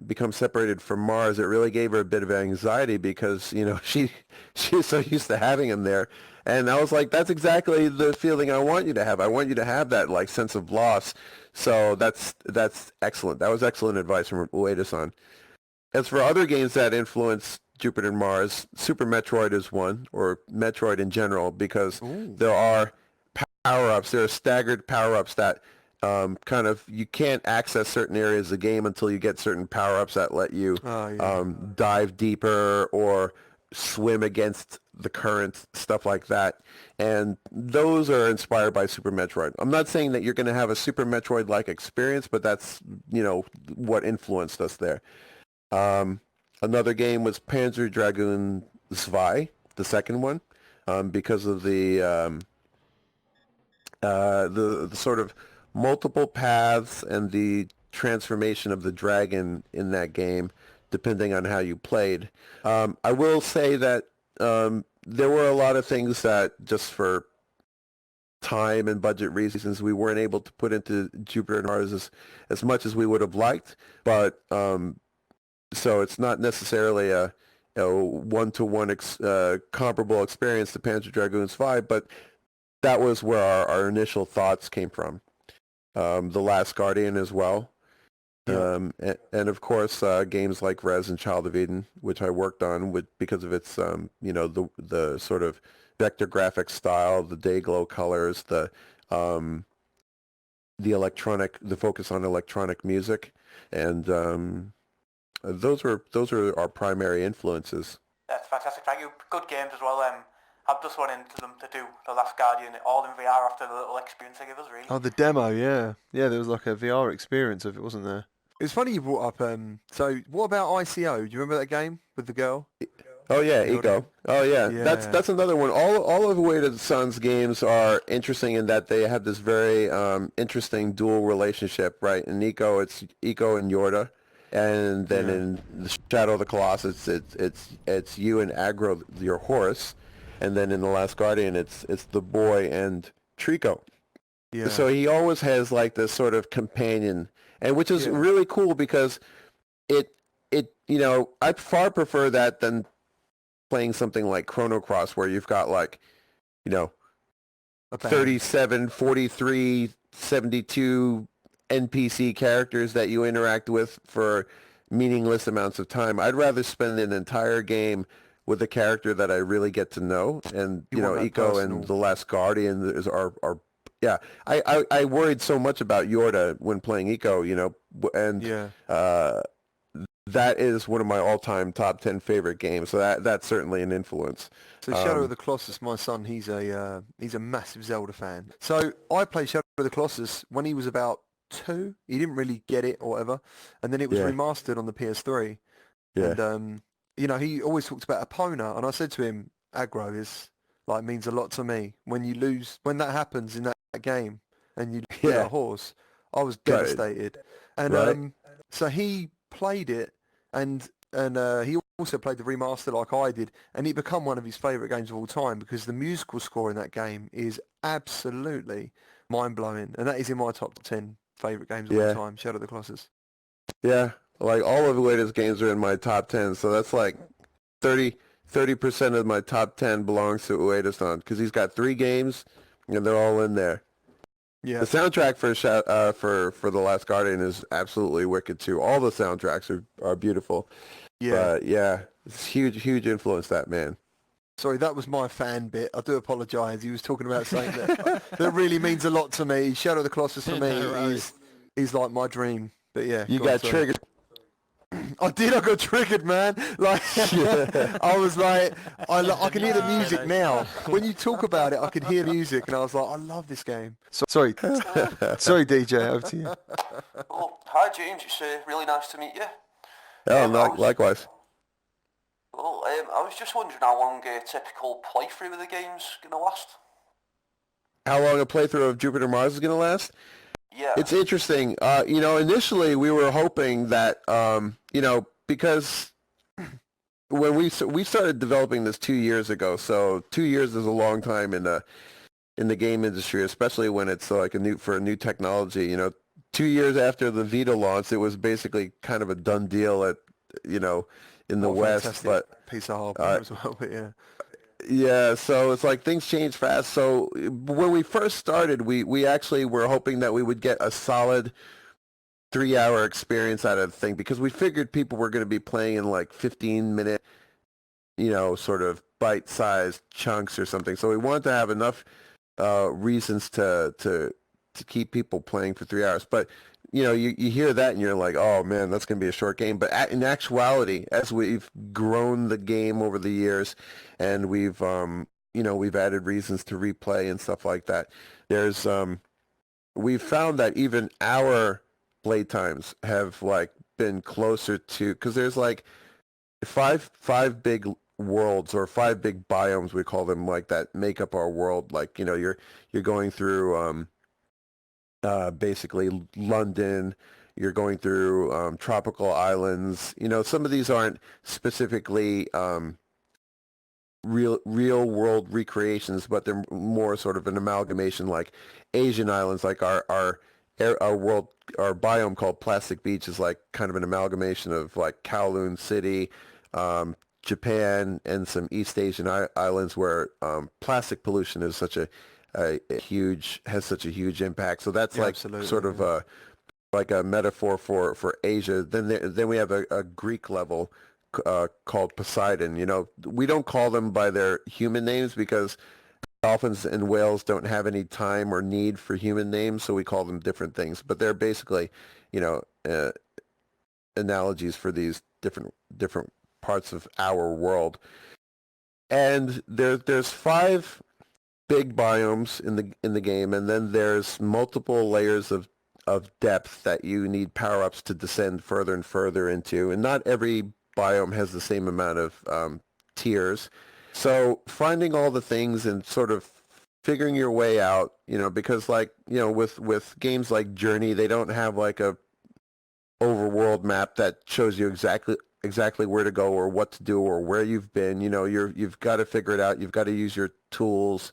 Speaker 3: become separated from Mars, it really gave her a bit of anxiety because, you know, she's so used to having him there. And I was like, that's exactly the feeling I want you to have. I want you to have that like sense of loss. So that's excellent. That was excellent advice from Ueda-san. As for other games that influence Jupiter and Mars, Super Metroid is one, or Metroid in general, because there are power-ups. There are staggered power-ups that kind of, you can't access certain areas of the game until you get certain power-ups that let you dive deeper or swim against the current, stuff like that. And those are inspired by Super Metroid. I'm not saying that you're going to have a Super Metroid-like experience, but that's, you know, what influenced us there. Another game was Panzer Dragoon Zwei, the second one, because of the sort of multiple paths and the transformation of the dragon in that game, depending on how you played. I will say that there were a lot of things that just for time and budget reasons we weren't able to put into Jupiter and Mars as much as we would have liked, but so it's not necessarily a one-to-one comparable experience to Panzer Dragoon 5, but that was where our initial thoughts came from. The Last Guardian as well. Yeah. And of course, games like Rez and Child of Eden, which I worked on because of its, you know, the sort of vector graphic style, the day glow colors, the focus on electronic music, and those are our primary influences.
Speaker 4: That's fantastic. Thank you. Good games as well. I've just went into them to do The Last Guardian all in VR after the little experience they give us, really.
Speaker 2: Oh, the demo, yeah. Yeah, there was like a VR experience of it, wasn't there? It's funny you brought up, so what about ICO? Do you remember that game with the girl?
Speaker 3: Oh yeah, Eco. Oh yeah. That's another one. All of Ueda-san's games are interesting in that they have this very interesting dual relationship, right? In Eco, it's Eco and Yorda. And then in the Shadow of the Colossus, it's you and Agro, your horse, and then in the Last Guardian, it's the boy and Trico. Yeah. So he always has like this sort of companion, and which is really cool because it you know, I far prefer that than playing something like Chrono Cross where you've got like, you know, 37, 43, 72 NPC characters that you interact with for meaningless amounts of time. I'd rather spend an entire game with a character that I really get to know. And you know, Eco and The Last Guardian are yeah. I worried so much about Yorda when playing Eco, you know, and that is one of my all-time top 10 favorite games. So that's certainly an influence.
Speaker 2: So Shadow of the Colossus, my son, he's a massive Zelda fan. So I played Shadow of the Colossus when he was about 2. He didn't really get it or whatever, and then it was remastered on the PS3. Yeah. And you know, he always talked about Epona, and I said to him, aggro is like means a lot to me. When you lose, when that happens in that game, and you lose a horse, I was devastated. And so he played it, and he also played the remaster like I did, and it became one of his favourite games of all time because the musical score in that game is absolutely mind-blowing, and that is in my top 10 favourite games of all time, Shadow of the Colossus.
Speaker 3: Yeah, like all of Ueda's games are in my top 10, so that's like 30% of my top 10 belongs to Ueda-san because he's got 3 games, and they're all in there. Yeah. The soundtrack for The Last Guardian is absolutely wicked too. All the soundtracks are beautiful. Yeah. But yeah, it's huge influence, that man.
Speaker 2: Sorry, that was my fan bit. I do apologise. He was talking about something that really means a lot to me. Shadow of the Colossus for me is like my dream. But yeah.
Speaker 3: You got triggered.
Speaker 2: I got triggered, man. Like, I was like, I can hear the music now. When you talk about it, I could hear music, and I was like, I love this game. Sorry, DJ, over to you.
Speaker 4: Well, hi, James. It's really nice to meet you.
Speaker 3: Oh, likewise.
Speaker 4: Well, I was just wondering how long a typical playthrough of the game's going to last.
Speaker 3: How long a playthrough of Jupiter Mars is going to last?
Speaker 4: Yeah.
Speaker 3: It's interesting. Initially we were hoping that, because when we started developing this 2 years ago, so 2 years is a long time in the game industry, especially when it's like a new technology. 2 years after the Vita launched, it was basically kind of a done deal in the West.
Speaker 2: Fantastic
Speaker 3: But
Speaker 2: piece of hardware as well. But yeah.
Speaker 3: yeah, so it's like things change fast. So when we first started, we actually were hoping that we would get a solid 3-hour experience out of the thing, because we figured people were going to be playing in like 15-minute, sort of bite-sized chunks or something. So we wanted to have enough reasons to keep people playing for 3 hours. But you hear that and you're like, oh man, that's going to be a short game. But in actuality, as we've grown the game over the years, and we've added reasons to replay and stuff like that, we've found that even our play times have like been closer to, because there's like five big worlds, or 5 big biomes, we call them, like, that make up our world. Like, you're going through basically London, you're going through tropical islands. Some of these aren't specifically real world recreations, but they're more sort of an amalgamation, like Asian islands, like our biome called Plastic Beach is like kind of an amalgamation of like Kowloon City, Japan, and some East Asian islands where plastic pollution is such a huge impact. So that's like sort of like a metaphor for Asia. Then we have a Greek level called Poseidon. We don't call them by their human names because dolphins and whales don't have any time or need for human names, so we call them different things. But they're basically, analogies for these different parts of our world. And there's 5 big biomes in the game, and then there's multiple layers of depth that you need power-ups to descend further and further into, and not every biome has the same amount of tiers. So finding all the things and sort of figuring your way out, because like, with games like Journey, they don't have like a overworld map that shows you exactly where to go or what to do or where you've been. You've got to figure it out. You've got to use your tools.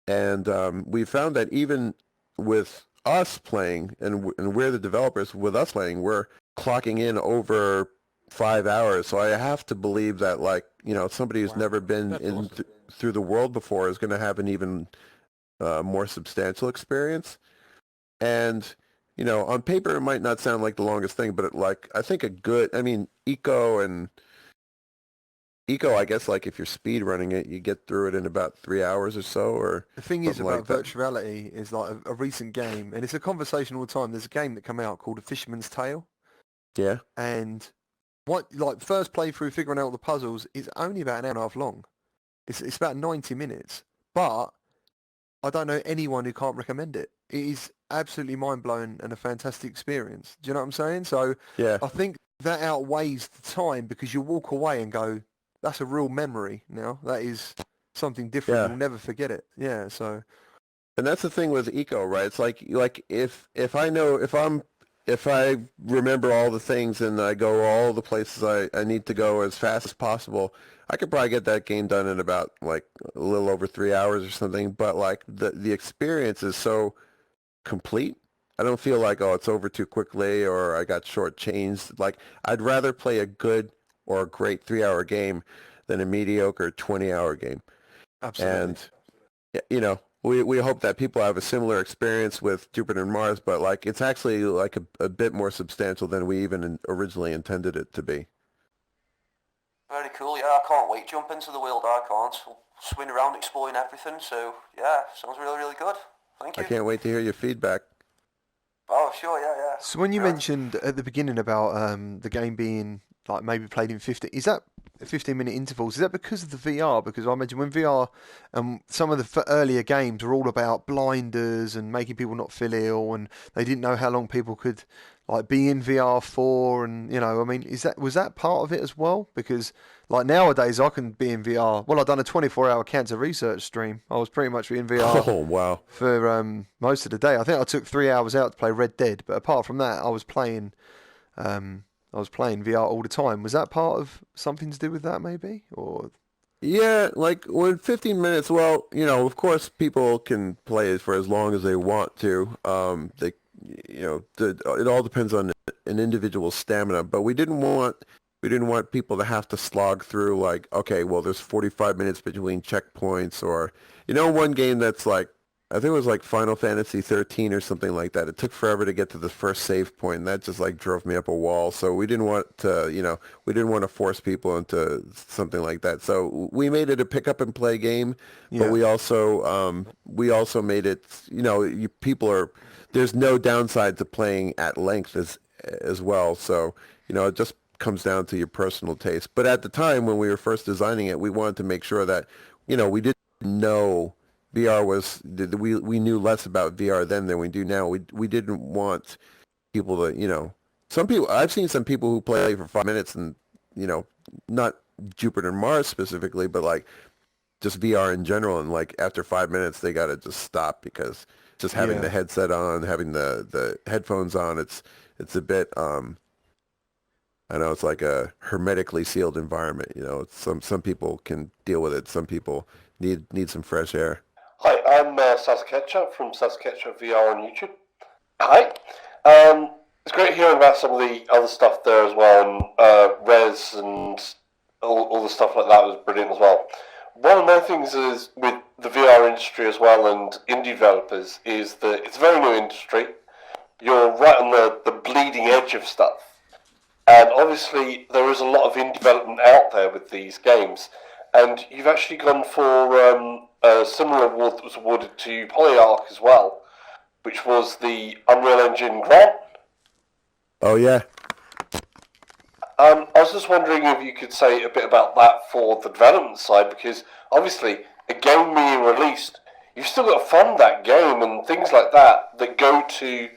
Speaker 3: And we found that even with us playing, and we're the developers, with us playing, we're clocking in over 5 hours. So I have to believe that, like, somebody who's never been through the world before is going to have an even more substantial experience. And on paper it might not sound like the longest thing, but I think Eco, I guess, like, if you're speed running it, you get through it in about 3 hours or so. Or
Speaker 2: the thing is about
Speaker 3: like that.
Speaker 2: virtual reality is like a recent game, and it's a conversation all the time. There's a game that came out called A Fisherman's Tale.
Speaker 3: Yeah.
Speaker 2: And first playthrough, figuring out all the puzzles, is only about an hour and a half long. It's about 90 minutes. But I don't know anyone who can't recommend it. It is absolutely mind-blowing and a fantastic experience. Do you know what I'm saying? So
Speaker 3: Yeah.
Speaker 2: I think that outweighs the time, because you walk away and go, that's a real memory now. That is something different.
Speaker 3: Yeah.
Speaker 2: You'll never forget it. Yeah, so...
Speaker 3: And that's the thing with Eco, right? It's like if I remember all the things and I go all the places I need to go as fast as possible, I could probably get that game done in about like a little over 3 hours or something. But like the experience is so complete. I don't feel like, oh, it's over too quickly or I got shortchanged. Like, I'd rather play a good or a great 3-hour game than a mediocre 20-hour game.
Speaker 2: Absolutely.
Speaker 3: And we hope that people have a similar experience with Jupiter and Mars, but like, it's actually like a bit more substantial than we even originally intended it to be.
Speaker 7: Very cool. Yeah, I can't wait to jump into the world icons, swing around exploring everything. So yeah, sounds really, really good. Thank you.
Speaker 3: I can't wait to hear your feedback.
Speaker 7: Oh, sure, yeah.
Speaker 2: So when you mentioned at the beginning about the game being like maybe played in 50, is that 15-minute intervals. Is that because of the VR? Because I imagine when VR, some of the earlier games were all about blinders and making people not feel ill, and they didn't know how long people could like be in VR for, and I mean, was that part of it as well? Because like nowadays, I can be in VR. Well, I've done a 24-hour cancer research stream. I was pretty much in VR
Speaker 3: Oh, wow.
Speaker 2: for most of the day. I think I took 3 hours out to play Red Dead, but apart from that, I was playing VR all the time. Was that part of something to do with that, maybe? Or
Speaker 3: Yeah, like when 15 minutes, well, of course people can play it for as long as they want to. It all depends on an individual's stamina, but we didn't want people to have to slog through like, okay, well, there's 45 minutes between checkpoints, or one game that's like, I think it was like Final Fantasy 13 or something like that. It took forever to get to the first save point, and that just like drove me up a wall. So we didn't want to force people into something like that. So we made it a pick up and play game, but we also made it, there's no downside to playing at length as well. So, it just comes down to your personal taste. But at the time when we were first designing it, we wanted to make sure that, we didn't know VR we knew less about VR then than we do now. We didn't want people to, some people, I've seen some people who play for 5 minutes and, not Jupiter and Mars specifically, but like just VR in general. And like after 5 minutes, they got to just stop because just having the headset on, having the headphones on, it's a bit, I know it's like a hermetically sealed environment. Some people can deal with it. Some people need some fresh air.
Speaker 8: Hi, I'm Sasketcha from Sasketcha VR on YouTube. Hi. It's great hearing about some of the other stuff there as well, and Res and all the stuff like that was brilliant as well. One of my things is with the VR industry as well and indie developers is that it's a very new industry. You're right on the bleeding edge of stuff. And obviously there is a lot of indie development out there with these games. And you've actually gone for a similar award that was awarded to Polyarc as well, which was the Unreal Engine grant.
Speaker 3: Oh, yeah.
Speaker 8: I was just wondering if you could say a bit about that for the development side, because obviously a game being released, you've still got to fund that game and things like that go to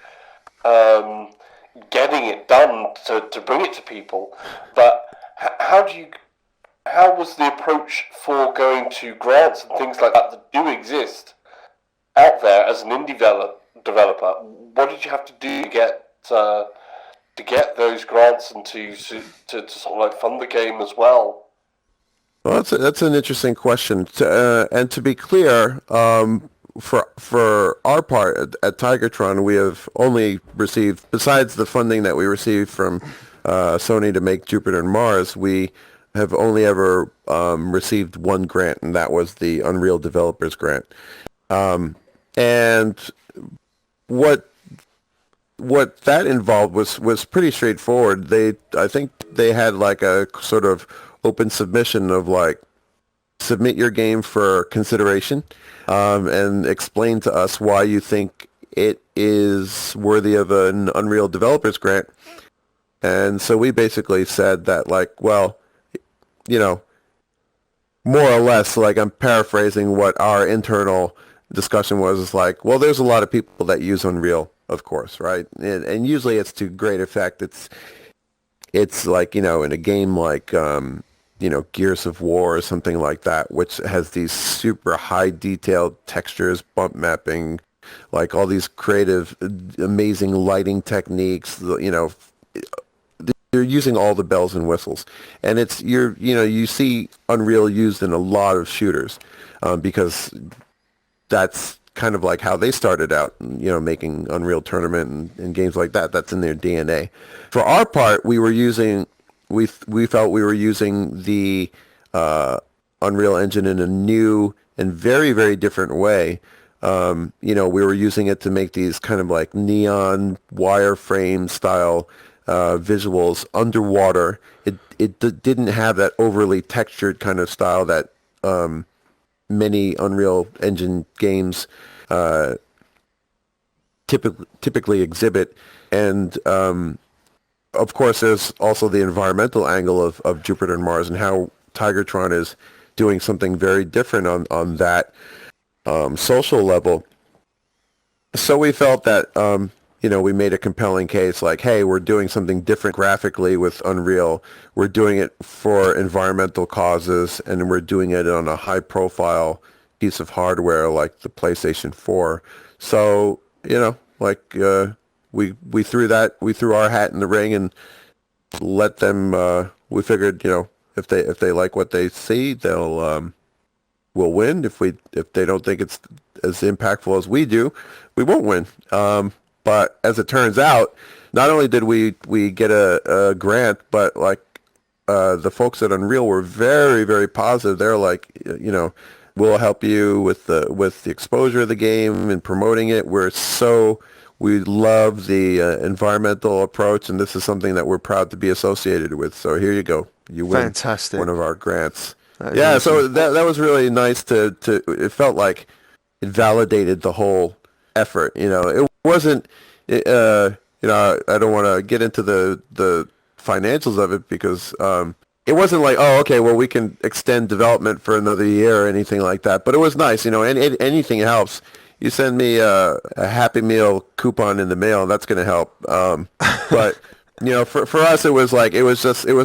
Speaker 8: getting it done to bring it to people. But how was the approach for going to grants and things like that do exist out there as an indie developer? What did you have to do to get those grants and to sort of like fund the game as well?
Speaker 3: Well, that's an interesting question. And to be clear, for our part at Tigertron, we have only received, besides the funding that we received from Sony to make Jupiter and Mars, we have only ever received one grant, and that was the Unreal Developers Grant. And what that involved was pretty straightforward. I think they had like a sort of open submission of like, submit your game for consideration, and explain to us why you think it is worthy of an Unreal Developers Grant. And so we basically said that like, well, more or less, like I'm paraphrasing what our internal discussion was, is like, well, there's a lot of people that use Unreal, of course, right? And usually it's to great effect. It's like, in a game like, Gears of War or something like that, which has these super high detailed textures, bump mapping, like all these creative, amazing lighting techniques, you're using all the bells and whistles, and you see Unreal used in a lot of shooters, because that's kind of like how they started out, making Unreal Tournament and games like that. That's in their DNA. For our part, we felt we were using the Unreal Engine in a new and very, very different way. We were using it to make these kind of like neon wireframe style visuals underwater. It didn't have that overly textured kind of style that many Unreal Engine games typically exhibit. And of course, there's also the environmental angle of Jupiter and Mars and how Tigertron is doing something very different on that social level. So we felt that, we made a compelling case like, hey, we're doing something different graphically with Unreal. We're doing it for environmental causes, and we're doing it on a high-profile piece of hardware like the PlayStation 4. So, we threw our hat in the ring and let them, we figured, if they like what they see, we'll win. If they don't think it's as impactful as we do, we won't win. But as it turns out, not only did we get a grant, but the folks at Unreal were very, very positive. They're like, we'll help you with the exposure of the game and promoting it. We love the environmental approach, and this is something that we're proud to be associated with. So here you go. You win
Speaker 2: Fantastic.
Speaker 3: one of our grants.
Speaker 2: Yeah,
Speaker 3: awesome. So that was really nice to it felt like it validated the whole effort. It wasn't, I don't want to get into the financials of it because it wasn't like, oh, okay, well, we can extend development for another year or anything like that. But it was nice, and anything helps. You send me a Happy Meal coupon in the mail, and that's going to help. But for us, it was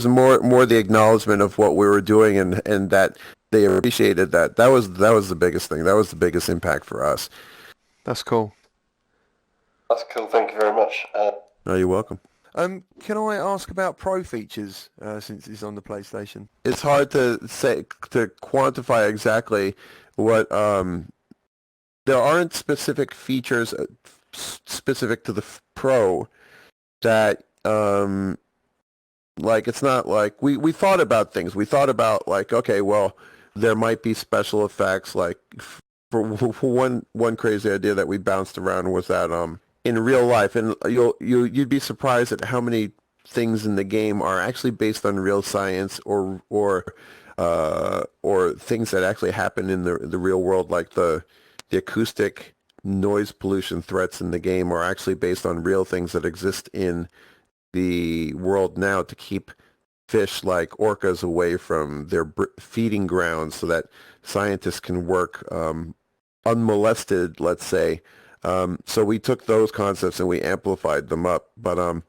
Speaker 3: more the acknowledgement of what we were doing, and that they appreciated that. That was the biggest thing. That was the biggest impact for us.
Speaker 2: That's cool.
Speaker 8: That's cool. Thank you very much.
Speaker 3: No, you're welcome.
Speaker 2: Can I ask about pro features since it's on the PlayStation?
Speaker 3: It's hard to quantify exactly what. There aren't specific features specific to the Pro that it's not like we thought about things. We thought about okay, well, there might be special effects. For one crazy idea that we bounced around was that in real life, and you'd be surprised at how many things in the game are actually based on real science or things that actually happen in the real world, like the acoustic noise pollution threats in the game are actually based on real things that exist in the world now to keep fish like orcas away from their feeding grounds so that scientists can work unmolested, let's say. So we took those concepts and we amplified them up. But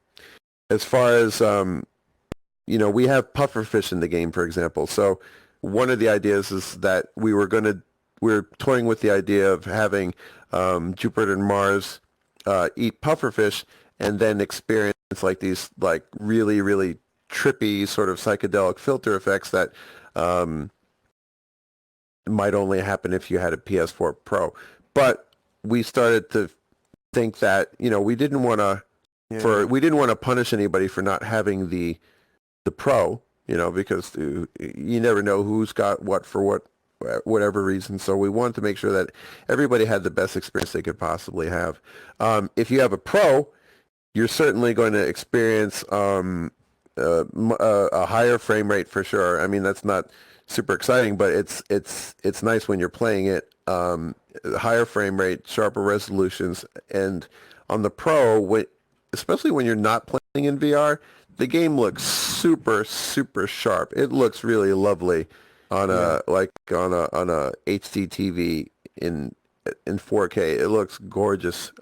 Speaker 3: as far as, we have pufferfish in the game, for example. So one of the ideas is that we're toying with the idea of having Jupiter and Mars eat pufferfish and then experience these really, really trippy sort of psychedelic filter effects that might only happen if you had a PS4 Pro. But we started to think that we didn't want to punish anybody for not having the Pro, because you never know who's got what for whatever reason. So we wanted to make sure that everybody had the best experience they could possibly have. If you have a Pro, you're certainly going to experience a higher frame rate for sure. I mean, that's not super exciting, but it's nice when you're playing it. Higher frame rate, sharper resolutions, and on the Pro, especially when you're not playing in VR, the game looks super, super sharp. It looks really lovely on a HD TV in 4K. It looks gorgeous.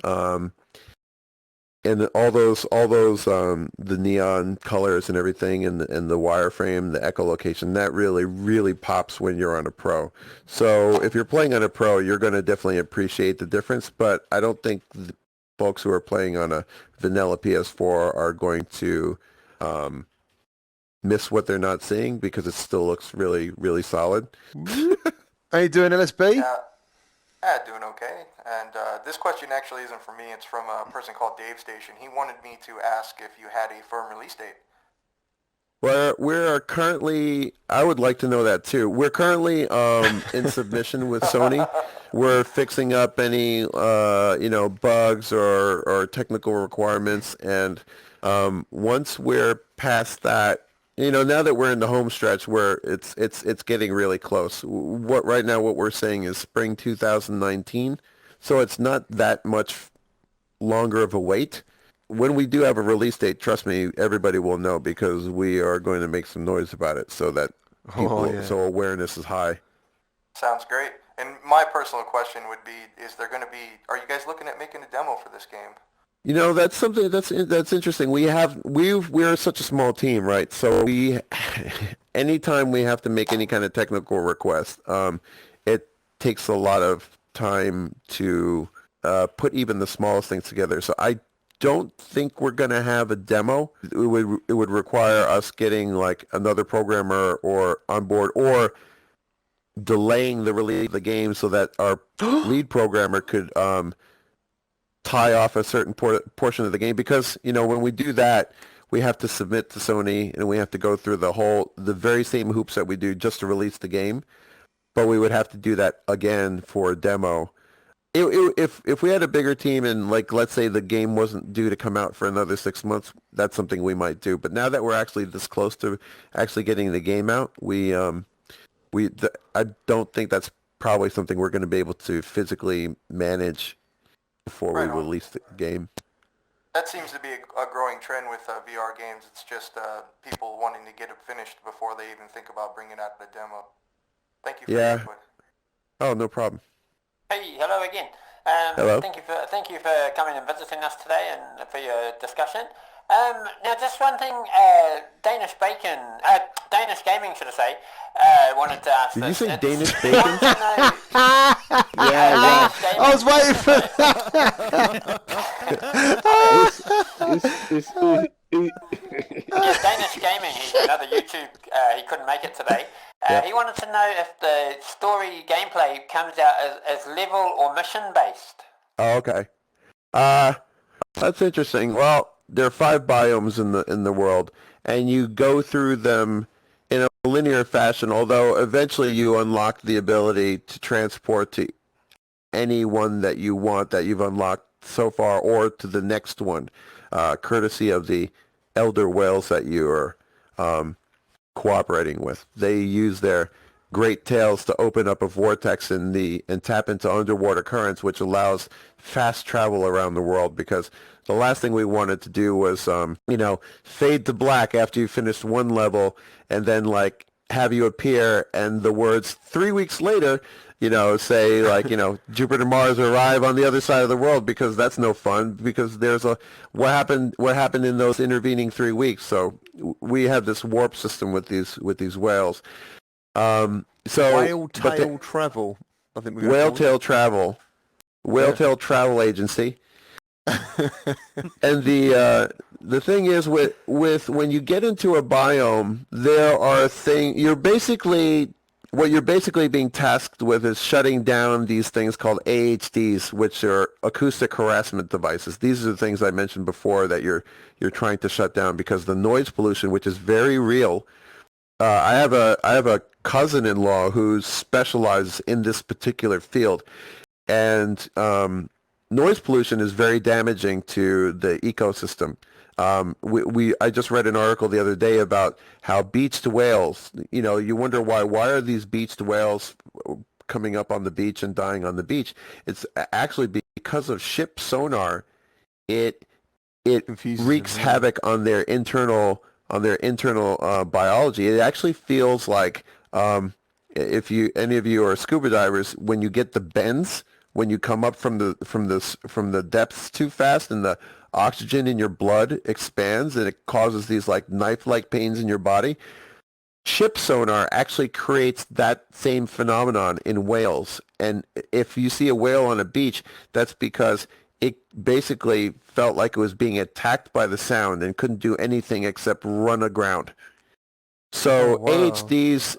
Speaker 3: And all those the neon colors and everything, and the wireframe, the echolocation, that really, really pops when you're on a Pro. So if you're playing on a Pro, you're going to definitely appreciate the difference. But I don't think the folks who are playing on a vanilla PS4 are going to miss what they're not seeing, because it still looks really, really solid.
Speaker 2: How you doing, LSB?
Speaker 4: Doing okay. And this question actually isn't from me. It's from a person called Dave Station. He wanted me to ask if you had a firm release date.
Speaker 3: Well, we're currently, I would like to know that too. We're currently in submission with Sony. We're fixing up any, bugs or technical requirements. And once we're past that, now that we're in the home stretch where it's getting really close. Right now what we're saying is spring 2019. So it's not that much longer of a wait. When we do have a release date, trust me, everybody will know, because we are going to make some noise about it, so that so awareness is high.
Speaker 4: Sounds great. And my personal question would be, are you guys looking at making a demo for this game?
Speaker 3: You know, that's something that's interesting. We're such a small team, right? So anytime we have to make any kind of technical request, it takes a lot of time to put even the smallest things together. So I don't think we're going to have a demo. It would require us getting like another programmer or on board, or delaying the release of the game so that our lead programmer could tie off a certain portion of the game, because when we do that, we have to submit to Sony and we have to go through the very same hoops that we do just to release the game, but we would have to do that again for a demo. If we had a bigger team and, like, let's say the game wasn't due to come out for another 6 months, that's something we might do. But now that we're actually this close to actually getting the game out, I don't think that's probably something we're going to be able to physically manage before we release the game.
Speaker 4: That seems to be a growing trend with VR games. It's just people wanting to get it finished before they even think about bringing out the demo. Thank you for your input.
Speaker 3: Oh, no problem.
Speaker 6: Hey, hello again.
Speaker 3: Hello.
Speaker 6: Thank you for coming and visiting us today and for your discussion. Now, just one thing, Danish Gaming, should I say, wanted to ask.
Speaker 3: Did you say Danish Bacon?
Speaker 2: Yeah. I was waiting for
Speaker 6: Danish Gaming, he's another YouTube, he couldn't make it today. He wanted to know if the story gameplay comes out as level or mission based.
Speaker 3: Oh, okay. That's interesting. Well, there are 5 biomes in the world, and you go through them in a linear fashion, although eventually you unlock the ability to transport to any one that you want that you've unlocked so far, or to the next one, courtesy of the elder whales that you are cooperating with. They use their great tails to open up a vortex and tap into underwater currents, which allows fast travel around the world, because the last thing we wanted to do was fade to black after you finished one level and then like have you appear and the words 3 weeks later say like Jupiter and Mars arrive on the other side of the world, because that's no fun, because there's what happened in those intervening 3 weeks. So we have this warp system with these whales.
Speaker 2: Whale tail travel. I think
Speaker 3: Whale tail travel. Whale tail travel agency. And the thing is with when you get into a biome, there are what you're basically being tasked with is shutting down these things called AHDs, which are acoustic harassment devices. These are the things I mentioned before that you're trying to shut down, because the noise pollution, which is very real. I have a cousin-in-law who specializes in this particular field, and noise pollution is very damaging to the ecosystem. I just read an article the other day about how beached whales, you wonder why are these beached whales coming up on the beach and dying on the beach? It's actually because of ship sonar. It wreaks havoc on their internal biology. It actually feels like if any of you are scuba divers, when you get the bends, when you come up from the depths too fast and the oxygen in your blood expands and it causes these like knife-like pains in your body. Ship sonar actually creates that same phenomenon in whales. And if you see a whale on a beach, that's because it basically felt like it was being attacked by the sound and couldn't do anything except run aground. So AHDs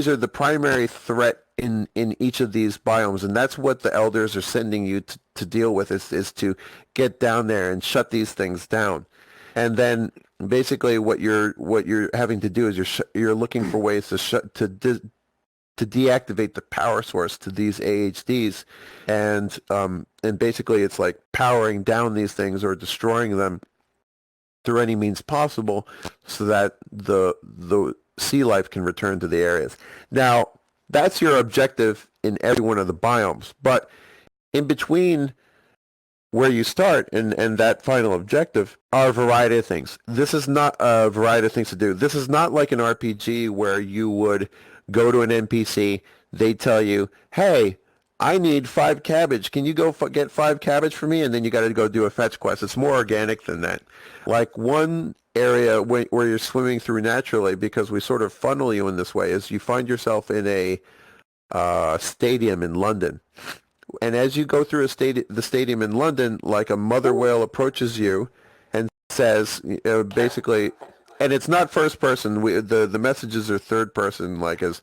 Speaker 3: are the primary threat in each of these biomes, and that's what the elders are sending you to deal with, is to get down there and shut these things down. And then basically what you're having to do is you're looking for ways to deactivate the power source to these AHDs, and basically it's like powering down these things or destroying them through any means possible, so that the sea life can return to the areas. Now, that's your objective in every one of the biomes, but in between where you start and that final objective are a variety of things. This is not a variety of things to do. This is not like an RPG where you would go to an NPC, they tell you, hey, I need 5 cabbage. Can you go get 5 cabbage for me? And then you got to go do a fetch quest. It's more organic than that. Like one area where you're swimming through naturally, because we sort of funnel you in this way, is you find yourself in a stadium in London. And as you go through the stadium in London, like a mother whale approaches you and says, basically, and it's not first person. The messages are third person, like as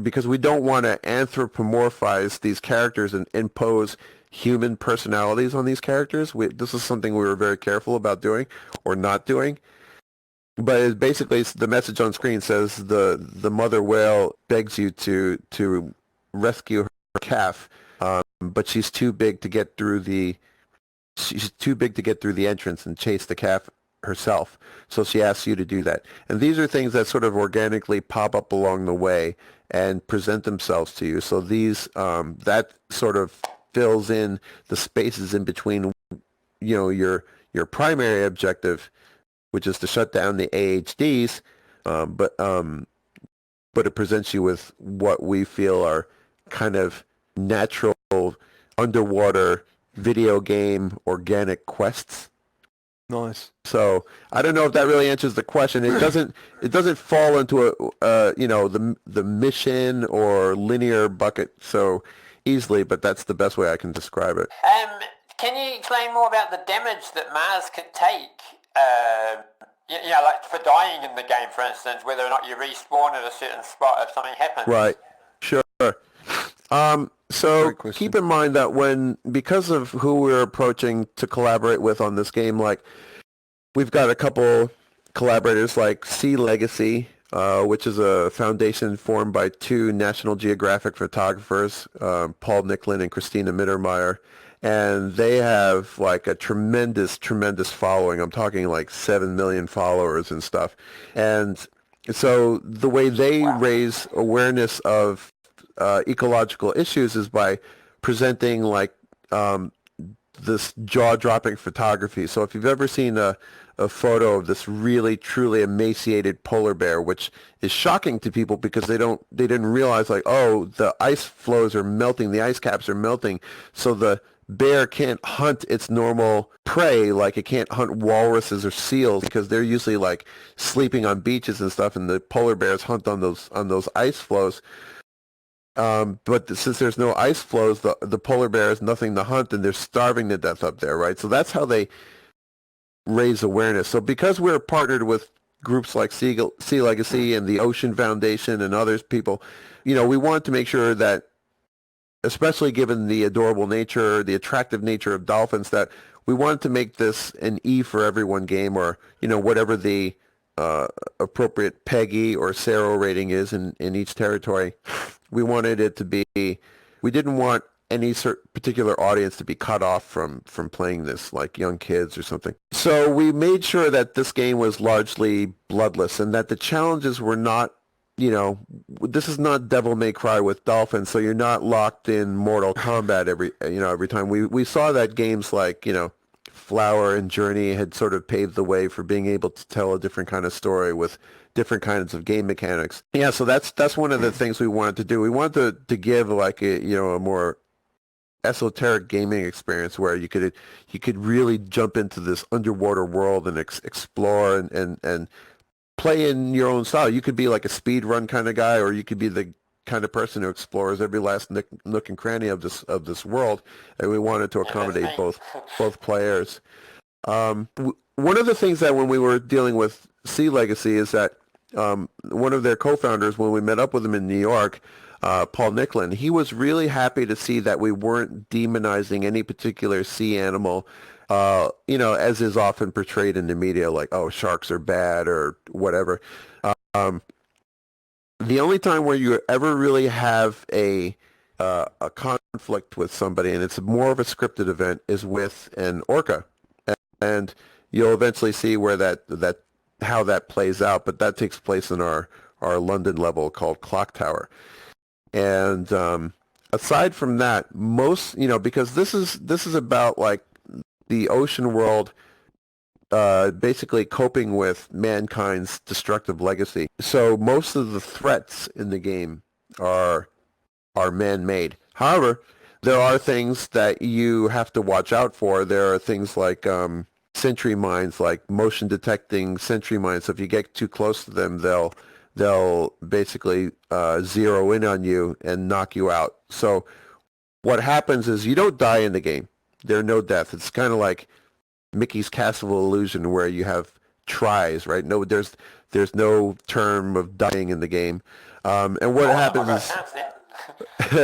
Speaker 3: because we don't want to anthropomorphize these characters and impose human personalities on these characters. This is something we were very careful about doing or not doing. But it basically, the message on screen says the mother whale begs you to rescue her calf, but she's too big to get through the entrance and chase the calf herself. So she asks you to do that. And these are things that sort of organically pop up along the way and present themselves to you. So these that sort of fills in the spaces in between, your primary objective, which is to shut down the AHDs, but it presents you with what we feel are kind of natural underwater video game organic quests.
Speaker 2: Nice.
Speaker 3: So I don't know if that really answers the question. It doesn't fall into the mission or linear bucket so easily, but that's the best way I can describe it.
Speaker 6: Can you explain more about the damage that Mars could take? Like for dying in the game, for instance, whether or not you respawn at a certain spot if something happens.
Speaker 3: Right. Sure. So keep in mind that because of who we're approaching to collaborate with on this game, like we've got a couple collaborators like Sea Legacy, which is a foundation formed by 2 National Geographic photographers, Paul Nicklin and Christina Mittermeier. And they have like a tremendous, tremendous following. I'm talking like 7 million followers and stuff. And so the way they raise awareness of ecological issues is by presenting like this jaw-dropping photography. So if you've ever seen a photo of this really truly emaciated polar bear, which is shocking to people because they didn't realize like, oh, the ice floes are melting, the ice caps are melting, so the bear can't hunt its normal prey, like it can't hunt walruses or seals because they're usually like sleeping on beaches and stuff, and the polar bears hunt on those ice floes. But since there's no ice floes, the polar bear has nothing to hunt, and they're starving to death up there, right? So that's how they raise awareness. So because we're partnered with groups like Sea Legacy and the Ocean Foundation and others people, we want to make sure that, especially given the adorable nature, the attractive nature of dolphins, that we wanted to make this an E for everyone game, or whatever the appropriate PEGI or SARO rating is in each territory. We wanted it to be, we didn't want any particular audience to be cut off from playing this, like young kids or something. So we made sure that this game was largely bloodless, and that the challenges were not, this is not Devil May Cry with dolphins, so you're not locked in Mortal Kombat every time. We saw that games like, Flower and Journey had sort of paved the way for being able to tell a different kind of story with different kinds of game mechanics. Yeah, so that's one of the things we wanted to do. We wanted to give like a more esoteric gaming experience where you could really jump into this underwater world and explore and play in your own style. You could be like a speed run kind of guy, or you could be the kind of person who explores every last nook and cranny of this world, and we wanted to accommodate both players. One of the things that when we were dealing with Sea Legacy is that one of their co-founders, when we met up with him in New York, Paul Nicklin, he was really happy to see that we weren't demonizing any particular sea animal, as is often portrayed in the media, like, oh, sharks are bad or whatever. The only time where you ever really have a conflict with somebody, and it's more of a scripted event, is with an orca, and you'll eventually see where how that plays out. But that takes place in our London level called Clock Tower, and aside from that, most, because this is about like the ocean world, basically coping with mankind's destructive legacy. So most of the threats in the game are man-made. However, there are things that you have to watch out for. There are things like sentry mines, like motion detecting sentry mines. So if you get too close to them, they'll basically zero in on you and knock you out. So what happens is you don't die in the game. There are no deaths. It's kind of like Mickey's Castle of Illusion, where you have tries, right? No, there's no term of dying in the game. And what happens is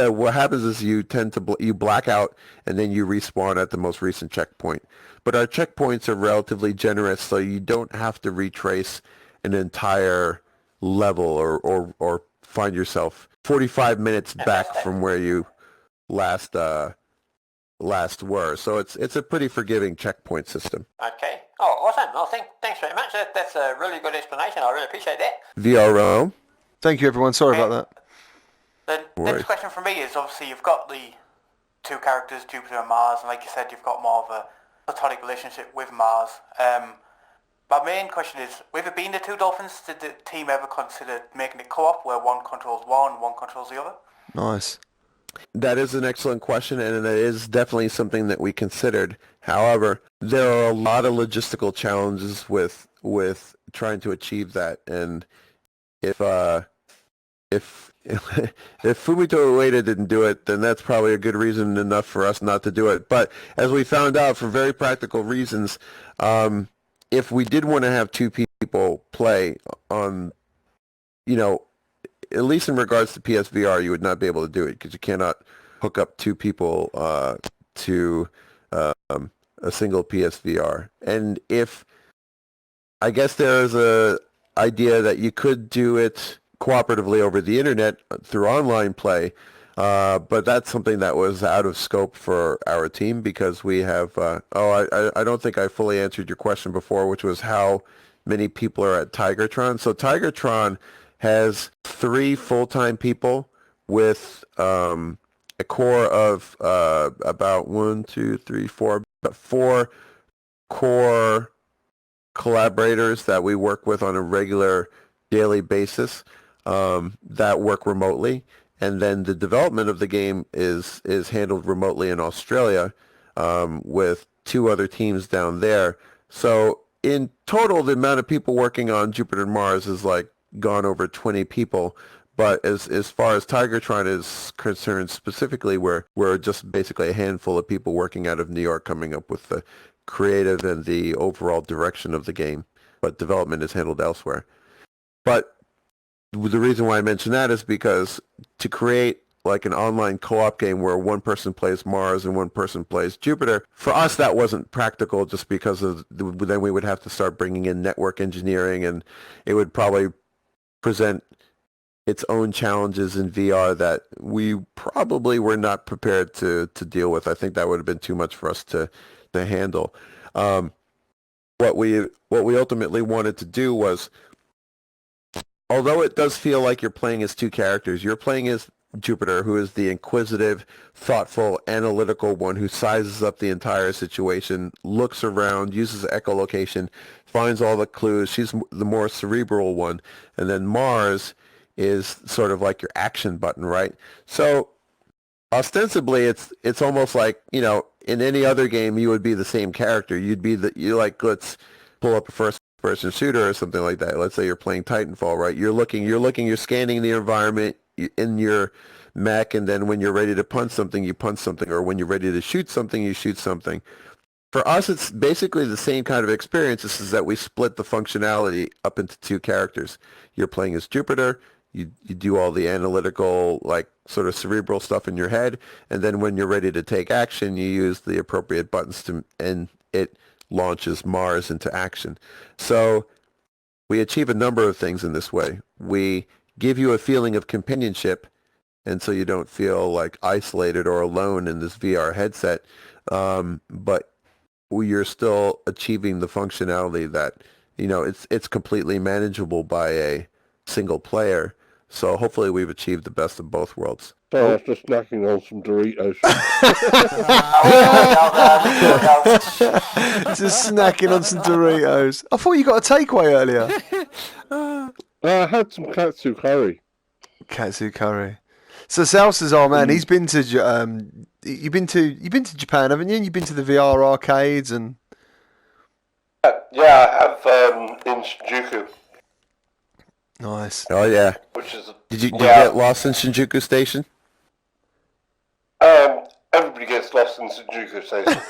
Speaker 3: what happens is you tend to you black out and then you respawn at the most recent checkpoint. But our checkpoints are relatively generous, so you don't have to retrace an entire level or find yourself 45 minutes back from where you last were. So it's a pretty forgiving checkpoint system.
Speaker 6: Okay. Oh, awesome. Well, thanks very much. That's a really good explanation. I really appreciate that.
Speaker 3: VRO.
Speaker 2: Thank you, everyone. Sorry about that.
Speaker 4: The next question for me is, obviously you've got the two characters, Jupiter and Mars, and like you said, you've got more of a platonic relationship with Mars. My main question is, with it being the two dolphins, did the team ever consider making it co-op where one controls one and one controls the other?
Speaker 2: Nice.
Speaker 3: That is an excellent question, and it is definitely something that we considered. However, there are a lot of logistical challenges with trying to achieve that, and if Fumito Ueda didn't do it, then that's probably a good reason enough for us not to do it. But as we found out, for very practical reasons, if we did want to have two people play on, at least in regards to PSVR, you would not be able to do it because you cannot hook up two people to a single PSVR. And I guess there is a idea that you could do it cooperatively over the internet through online play, but that's something that was out of scope for our team because we have, I don't think I fully answered your question before, which was how many people are at Tigertron. So Tigertron has 3 full-time people with a core of about 4 core collaborators that we work with on a regular daily basis that work remotely. And then the development of the game is handled remotely in Australia with 2 other teams down there. So in total, the amount of people working on Jupiter and Mars is like gone over 20 people. But as far as Tigertron is concerned specifically, we're just basically a handful of people working out of New York coming up with the creative and the overall direction of the game. But development is handled elsewhere. But the reason why I mention that is because to create like an online co-op game where one person plays Mars and one person plays Jupiter, for us that wasn't practical just because of then we would have to start bringing in network engineering, and it would probably present its own challenges in VR that we probably were not prepared to deal with. I think that would have been too much for us to handle. What we ultimately wanted to do was, although it does feel like you're playing as 2 characters, you're playing as Jupiter, who is the inquisitive, thoughtful, analytical one who sizes up the entire situation, looks around, uses echolocation, finds all the clues. She's the more cerebral one. And then Mars is sort of like your action button, right? So ostensibly, it's almost like, in any other game, you would be the same character. Let's pull up a first-person shooter or something like that. Let's say you're playing Titanfall, right? You're scanning the environment in your mech, and then when you're ready to punch something, you punch something, or when you're ready to shoot something, you shoot something. For us, it's basically the same kind of experience. This is that we split the functionality up into 2 characters. You're playing as Jupiter. You do all the analytical, like, sort of cerebral stuff in your head, and then when you're ready to take action, you use the appropriate buttons and it launches Mars into action. So we achieve a number of things in this way. We give you a feeling of companionship, and so you don't feel like isolated or alone in this VR headset, but you're still achieving the functionality that, it's completely manageable by a single player. So hopefully we've achieved the best of both worlds.
Speaker 8: Sorry, I was just snacking on some Doritos.
Speaker 2: Just snacking on some Doritos. I thought you got a takeaway earlier.
Speaker 8: I had some katsu curry.
Speaker 2: Katsu curry. So Salsa's man, he's been to you've been to Japan, haven't you? You've been to the VR arcades and
Speaker 8: Yeah, I have in Shinjuku,
Speaker 2: nice.
Speaker 3: Oh yeah.
Speaker 8: which is
Speaker 3: Did you get lost in Shinjuku Station?
Speaker 8: Everybody gets lost in Shinjuku Station.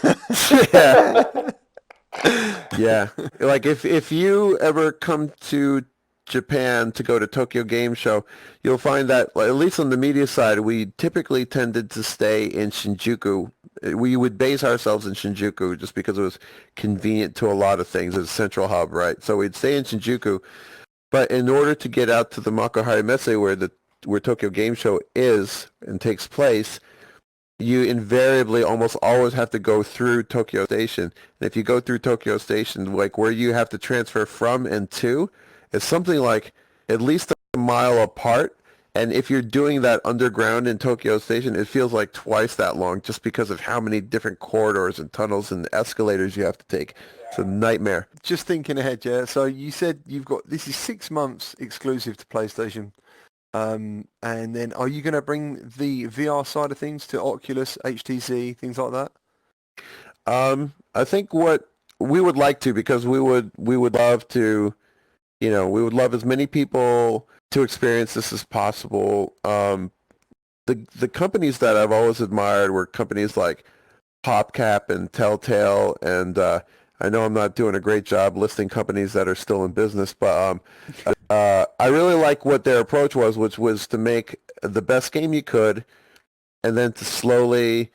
Speaker 3: Yeah. Like if you ever come to Japan to go to Tokyo Game Show, you'll find that, at least on the media side, we typically tended to stay in Shinjuku. We would base ourselves in Shinjuku just because it was convenient to a lot of things. It's a central hub, right? So we'd stay in Shinjuku. But in order to get out to the Makuhari Messe where Tokyo Game Show is and takes place, you invariably almost always have to go through Tokyo Station. And if you go through Tokyo Station, like where you have to transfer from and to, it's something like at least a mile apart. And if you're doing that underground in Tokyo Station, it feels like twice that long just because of how many different corridors and tunnels and escalators you have to take. It's a nightmare.
Speaker 2: Just thinking ahead, yeah. So you said this is 6 months exclusive to PlayStation. And then are you going to bring the VR side of things to Oculus, HTC, things like that?
Speaker 3: I think what we would like to, because we would love to, we would love as many people to experience this as possible. The companies that I've always admired were companies like PopCap and Telltale, and I know I'm not doing a great job listing companies that are still in business, but I really like what their approach was, which was to make the best game you could, and then to slowly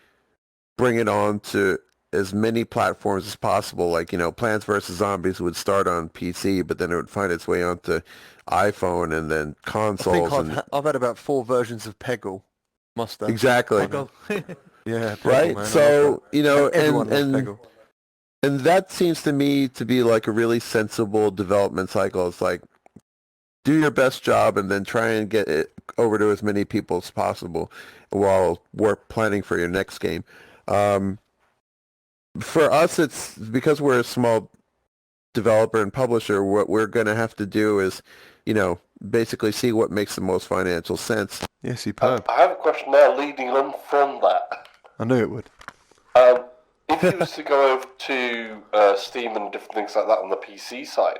Speaker 3: bring it on to as many platforms as possible. Like, Plants vs. Zombies would start on PC, but then it would find its way onto iPhone and then consoles.
Speaker 2: I think I've had about 4 versions of Peggle. Must have.
Speaker 3: Exactly.
Speaker 2: Yeah, Peggle,
Speaker 3: right?
Speaker 2: man.
Speaker 3: So,
Speaker 2: Everyone loves Peggle.
Speaker 3: And that seems to me to be like a really sensible development cycle. It's like, do your best job and then try and get it over to as many people as possible while we're planning for your next game. For us, it's because we're a small developer and publisher, what we're going to have to do is, basically see what makes the most financial sense.
Speaker 2: Yeah, superb.
Speaker 8: I have a question now leading on from that.
Speaker 2: I knew it would.
Speaker 8: If you was to go over to Steam and different things like that on the PC side,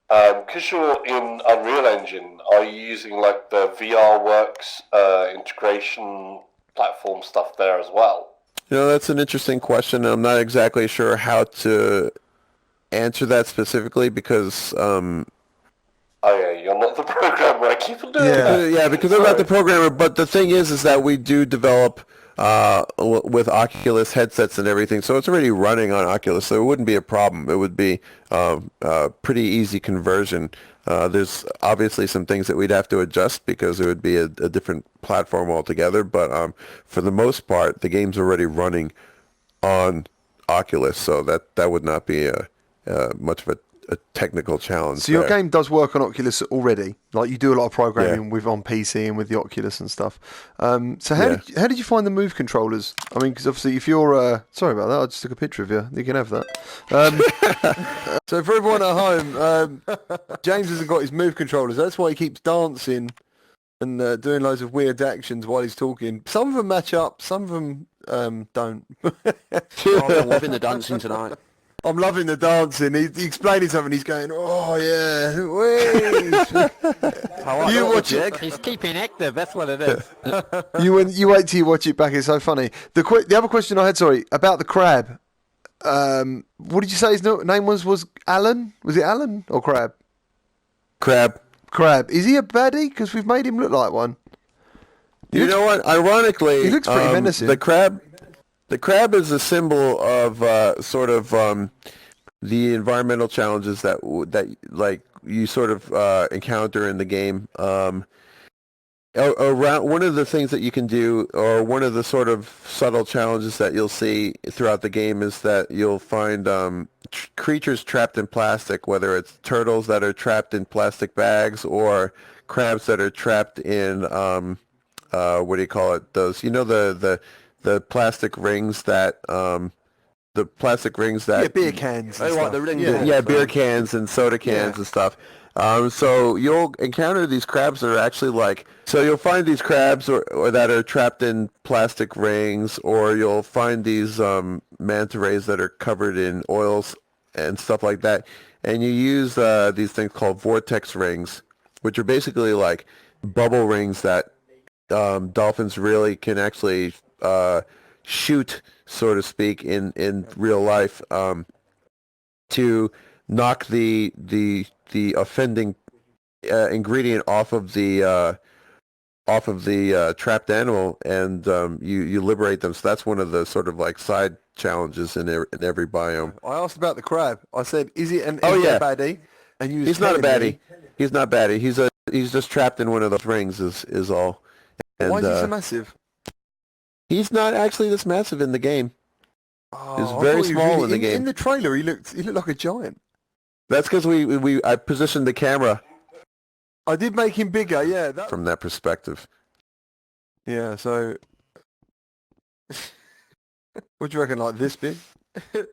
Speaker 8: because you're in Unreal Engine, are you using like the VRWorks integration platform stuff there as well?
Speaker 3: That's an interesting question. I'm not exactly sure how to answer that specifically because...
Speaker 8: Oh yeah, you're not the programmer. I keep on doing
Speaker 3: Yeah, because I'm not the programmer. But the thing is that we do develop with Oculus headsets and everything, so it's already running on Oculus, so it wouldn't be a problem. It would be a pretty easy conversion. There's obviously some things that we'd have to adjust because it would be a different platform altogether, but for the most part, the game's already running on Oculus, so that would not be much of a technical challenge.
Speaker 2: So your game does work on Oculus already? Like you do a lot of programming with on PC and with the Oculus and stuff. So how did you find the Move controllers? I mean, because obviously if you're... sorry about that, I just took a picture of you. You can have that. So for everyone at home, James hasn't got his Move controllers. That's why he keeps dancing and doing loads of weird actions while he's talking. Some of them match up, some of them don't.
Speaker 7: I'm loving the dancing tonight.
Speaker 2: I'm loving the dancing. He's explaining something. He's going, oh yeah, you watch it.
Speaker 6: He's keeping active, that's what it is.
Speaker 2: You wait till you watch it back. It's so funny. The other question I had, sorry, about the crab. What did you say his name was? Was Alan? Was it Alan or Crab?
Speaker 3: Crab.
Speaker 2: Is he a baddie? Because we've made him look like one.
Speaker 3: You know what? Ironically,
Speaker 2: he looks pretty menacing.
Speaker 3: The crab is a symbol of the environmental challenges that like you sort of encounter in the game. Around one of the things that you can do, or one of the sort of subtle challenges that you'll see throughout the game, is that you'll find creatures trapped in plastic, whether it's turtles that are trapped in plastic bags or crabs that are trapped in what do you call it? Those, the plastic rings that
Speaker 2: Yeah, beer cans. And
Speaker 9: Oh,
Speaker 2: stuff.
Speaker 9: right, the ring
Speaker 2: Yeah.
Speaker 9: balls.
Speaker 3: yeah, beer cans and soda cans
Speaker 2: Yeah.
Speaker 3: and stuff. So you'll encounter these crabs that are actually like, so you'll find these crabs or that are trapped in plastic rings, or you'll find these manta rays that are covered in oils and stuff like that. And you use these things called vortex rings, which are basically like bubble rings that dolphins really can actually shoot, so to speak, in real life, to knock the offending ingredient off of the trapped animal, and you liberate them. So that's one of the sort of like side challenges in every biome.
Speaker 2: I asked about the crab. I said, "Is it an
Speaker 3: Oh, yeah.
Speaker 2: baddie?" And you was
Speaker 3: He's not a
Speaker 2: telling
Speaker 3: baddie.
Speaker 2: me,
Speaker 3: He's not baddie. He's just trapped in one of those rings. Is all. And
Speaker 2: why is he so massive?
Speaker 3: he's not actually this massive in the game.
Speaker 2: Oh,
Speaker 3: He's
Speaker 2: I
Speaker 3: very
Speaker 2: thought he was
Speaker 3: small
Speaker 2: really-
Speaker 3: in the game.
Speaker 2: In the trailer, he looked like a giant.
Speaker 3: That's because I positioned the camera
Speaker 2: I did make him bigger. Yeah.
Speaker 3: from that perspective.
Speaker 2: Yeah. So, what do you reckon? Like this big? Is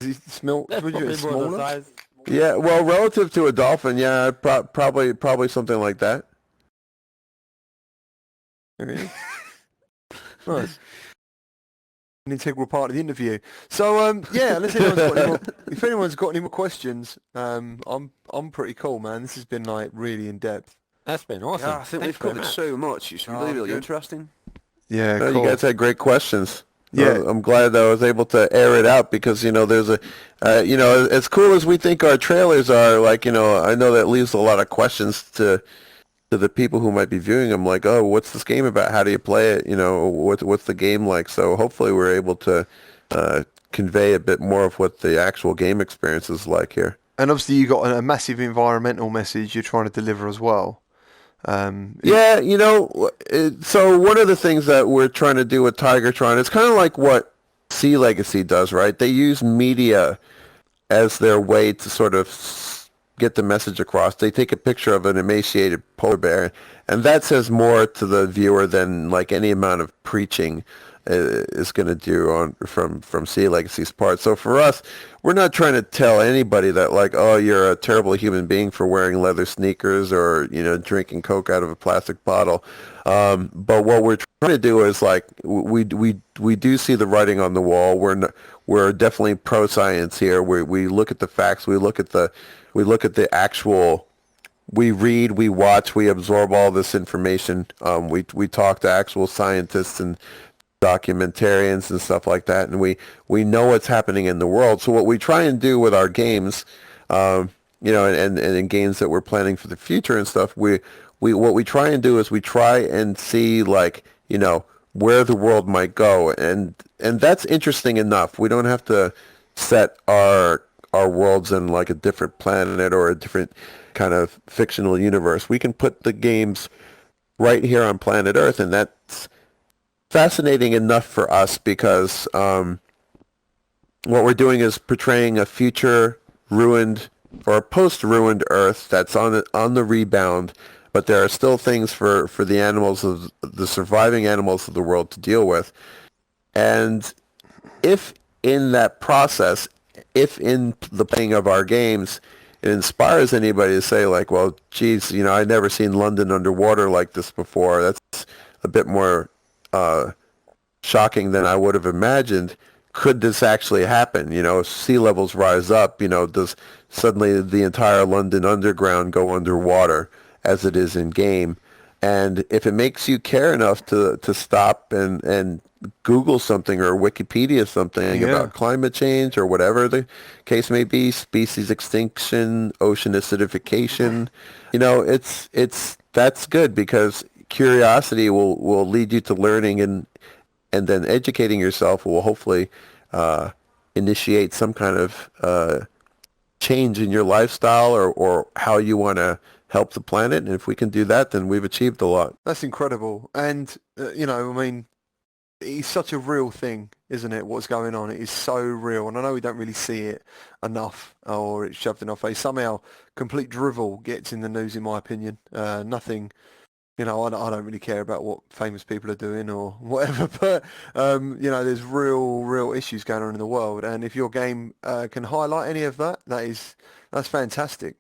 Speaker 2: he small?
Speaker 9: That's
Speaker 2: Would you
Speaker 9: probably
Speaker 2: get
Speaker 9: more the
Speaker 2: smaller?
Speaker 9: size.
Speaker 3: Yeah, well, relative to a dolphin, yeah, probably something like that.
Speaker 2: Okay. Nice. An integral part of the interview. So yeah, unless anyone's got any more, if anyone's got any more questions, I'm pretty cool, man. This has been like really in depth.
Speaker 9: That's been awesome.
Speaker 7: Yeah, I think
Speaker 9: Thanks
Speaker 7: we've
Speaker 9: very
Speaker 7: covered
Speaker 9: much.
Speaker 7: so much. It's really, really
Speaker 2: good.
Speaker 7: interesting.
Speaker 2: Yeah,
Speaker 3: You guys had great questions.
Speaker 2: Yeah.
Speaker 3: I'm glad that I was able to air it out because, there's a, as cool as we think our trailers are, like, I know that leaves a lot of questions to the people who might be viewing them, like, oh, what's this game about? How do you play it? What's the game like? So hopefully we're able to convey a bit more of what the actual game experience is like here.
Speaker 2: And obviously you got a massive environmental message you're trying to deliver as well.
Speaker 3: Yeah, so one of the things that we're trying to do with Tigertron, it's kind of like what Sea Legacy does, right? They use media as their way to sort of get the message across. They take a picture of an emaciated polar bear, and that says more to the viewer than like any amount of preaching is going to do from Sea Legacy's part. So for us, we're not trying to tell anybody that like, oh, you're a terrible human being for wearing leather sneakers or drinking Coke out of a plastic bottle. But what we're trying to do is like we do see the writing on the wall. We're definitely pro science here. We look at the facts. We look at the actual. We read, we watch, we absorb all this information. We talk to actual scientists and documentarians and stuff like that, and we know what's happening in the world. So what we try and do with our games, and in games that we're planning for the future and stuff, what we try and do is we try and see like where the world might go, and that's interesting enough. We don't have to set our worlds in like a different planet or a different kind of fictional universe. We can put the games right here on planet Earth, and that's fascinating enough for us because what we're doing is portraying a future ruined or a post-ruined Earth that's on the rebound, but there are still things for the animals of the surviving animals of the world to deal with. And if in that process, if in the playing of our games, it inspires anybody to say like, well, geez, I've never seen London underwater like this before. That's a bit more shocking than I would have imagined. Could this actually happen? If sea levels rise up, does suddenly the entire London Underground go underwater as it is in game? And if it makes you care enough to stop and Google something or Wikipedia something about climate change or whatever the case may be, species extinction, ocean acidification, that's good because curiosity will lead you to learning, and then educating yourself will hopefully initiate some kind of change in your lifestyle or how you want to help the planet. And if we can do that, then we've achieved a lot.
Speaker 2: That's incredible. And, it's such a real thing, isn't it, what's going on? It is so real. And I know we don't really see it enough or it's shoved in our face. Somehow complete drivel gets in the news, in my opinion. Nothing you know, I don't really care about what famous people are doing or whatever, but, you know, there's real issues going on in the world. And if your game can highlight any of that, that's fantastic.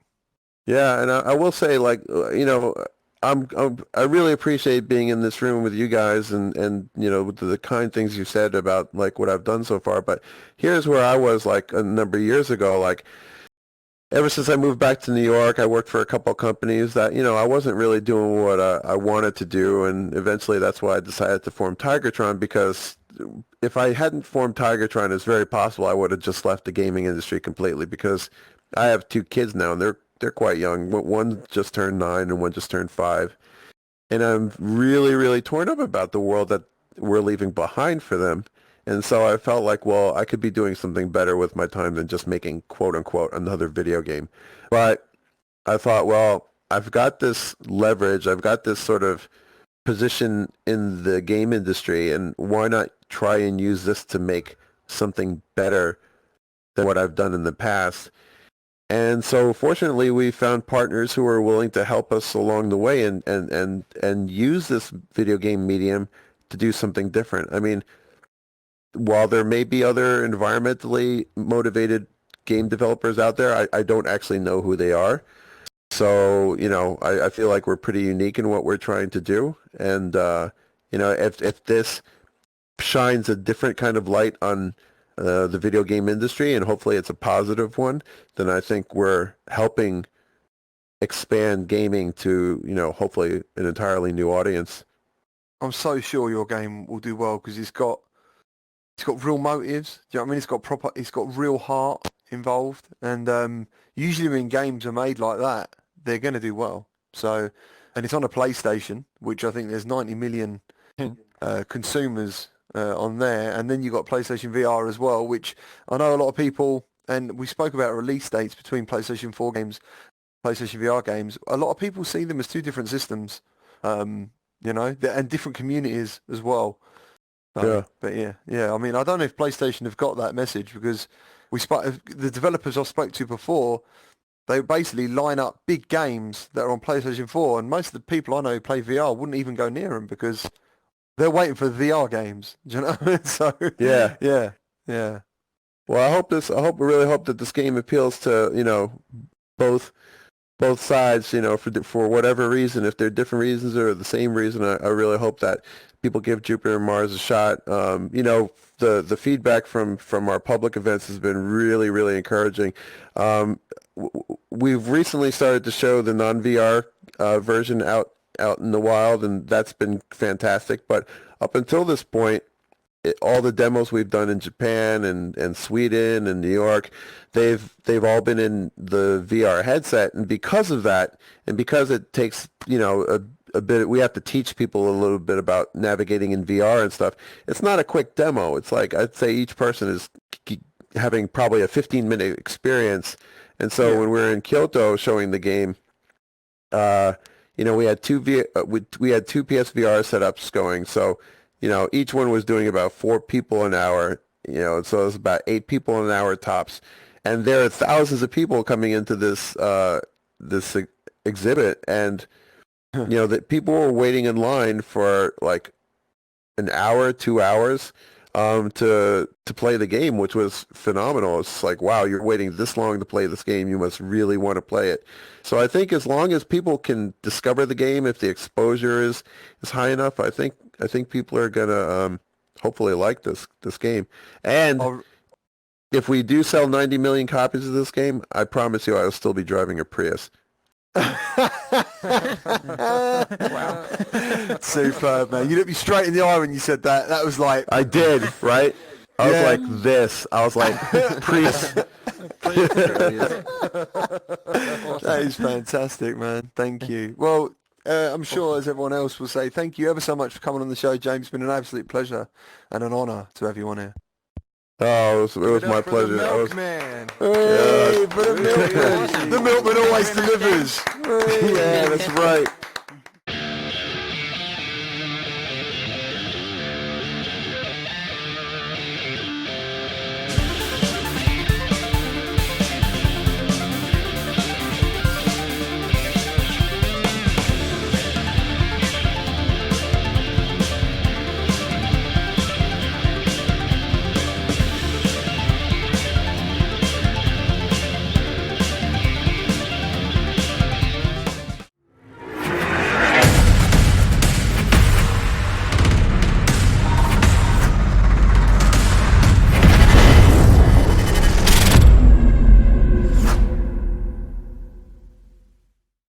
Speaker 3: Yeah, and I will say, like, you know, I really appreciate being in this room with you guys and you know, the kind things you said about like what I've done so far. But here's where I was like a number of years ago. Like, ever since I moved back to New York, I worked for a couple of companies that, you know, I wasn't really doing what I wanted to do, and eventually that's why I decided to form Tigertron, because if I hadn't formed Tigertron, it's very possible I would have just left the gaming industry completely, because I have two kids now, and they're quite young. One just turned 9 and one just turned 5. And I'm really torn up about the world that we're leaving behind for them. And so I felt like, well, I could be doing something better with my time than just making, quote unquote, another video game. But I thought, well, I've got this leverage, I've got this sort of position in the game industry, and why not try and use this to make something better than what I've done in the past? And so fortunately we found partners who are willing to help us along the way and use this video game medium to do something different. I mean, while there may be other environmentally motivated game developers out there, I don't actually know who they are. So, you know, I feel like we're pretty unique in what we're trying to do. And, you know, if this shines a different kind of light on the video game industry, and hopefully it's a positive one, then I think we're helping expand gaming to, you know, hopefully an entirely new audience.
Speaker 2: I'm so sure your game will do well because it's got real motives. Do you know what I mean? It's got real heart involved, and usually when games are made like that, they're going to do well. So, and it's on a PlayStation, which I think there's 90 million consumers on there, and then you've got PlayStation VR as well, which I know a lot of people, and we spoke about release dates between PlayStation 4 games, PlayStation VR games. A lot of people see them as two different systems, you know, and different communities as well.
Speaker 3: Yeah.
Speaker 2: But yeah. I mean, I don't know if PlayStation have got that message, because the developers I spoke to before, they basically line up big games that are on PlayStation 4, and most of the people I know who play VR wouldn't even go near them because they're waiting for VR games. Do you know what I mean? So yeah.
Speaker 3: Well, I really hope that this game appeals to, you know, both sides, you know, for whatever reason. If they're different reasons or the same reason, I really hope that people give Jupiter and Mars a shot. You know, the feedback from our public events has been really encouraging. We've recently started to show the non-VR version out in the wild, and that's been fantastic. But up until this point, all the demos we've done in Japan and Sweden and New York, they've all been in the VR headset, and because of that, and because it takes, you know, a bit, we have to teach people a little bit about navigating in VR and stuff. It's not a quick demo. It's like, I'd say each person is having probably a 15-minute experience. And so when we were in Kyoto showing the game, you know, we had two PSVR setups going. So, you know, each one was doing about 4 people an hour, you know, so it was about 8 people an hour tops. And there are thousands of people coming into this exhibit, and you know, that people were waiting in line for like an hour, 2 hours to play the game, which was phenomenal. It's like, wow, you're waiting this long to play this game, you must really want to play it. So I think as long as people can discover the game, if the exposure is high enough, I think people are gonna hopefully like this game. And if we do sell 90 million copies of this game, I promise you I'll still be driving a Prius.
Speaker 2: Wow. Superb, man. You looked me straight in the eye when you said that. That was like...
Speaker 3: I did, right? I was like this. I was like, Prius.
Speaker 2: That is fantastic, man. Thank you. Well, I'm sure, as everyone else will say, thank you ever so much for coming on the show, James. It's been an absolute pleasure and an honour to have you on here.
Speaker 3: Oh, it was my pleasure.
Speaker 2: The milkman. Hey, for the milkman. The milkman always delivers.
Speaker 3: Yeah, that's right.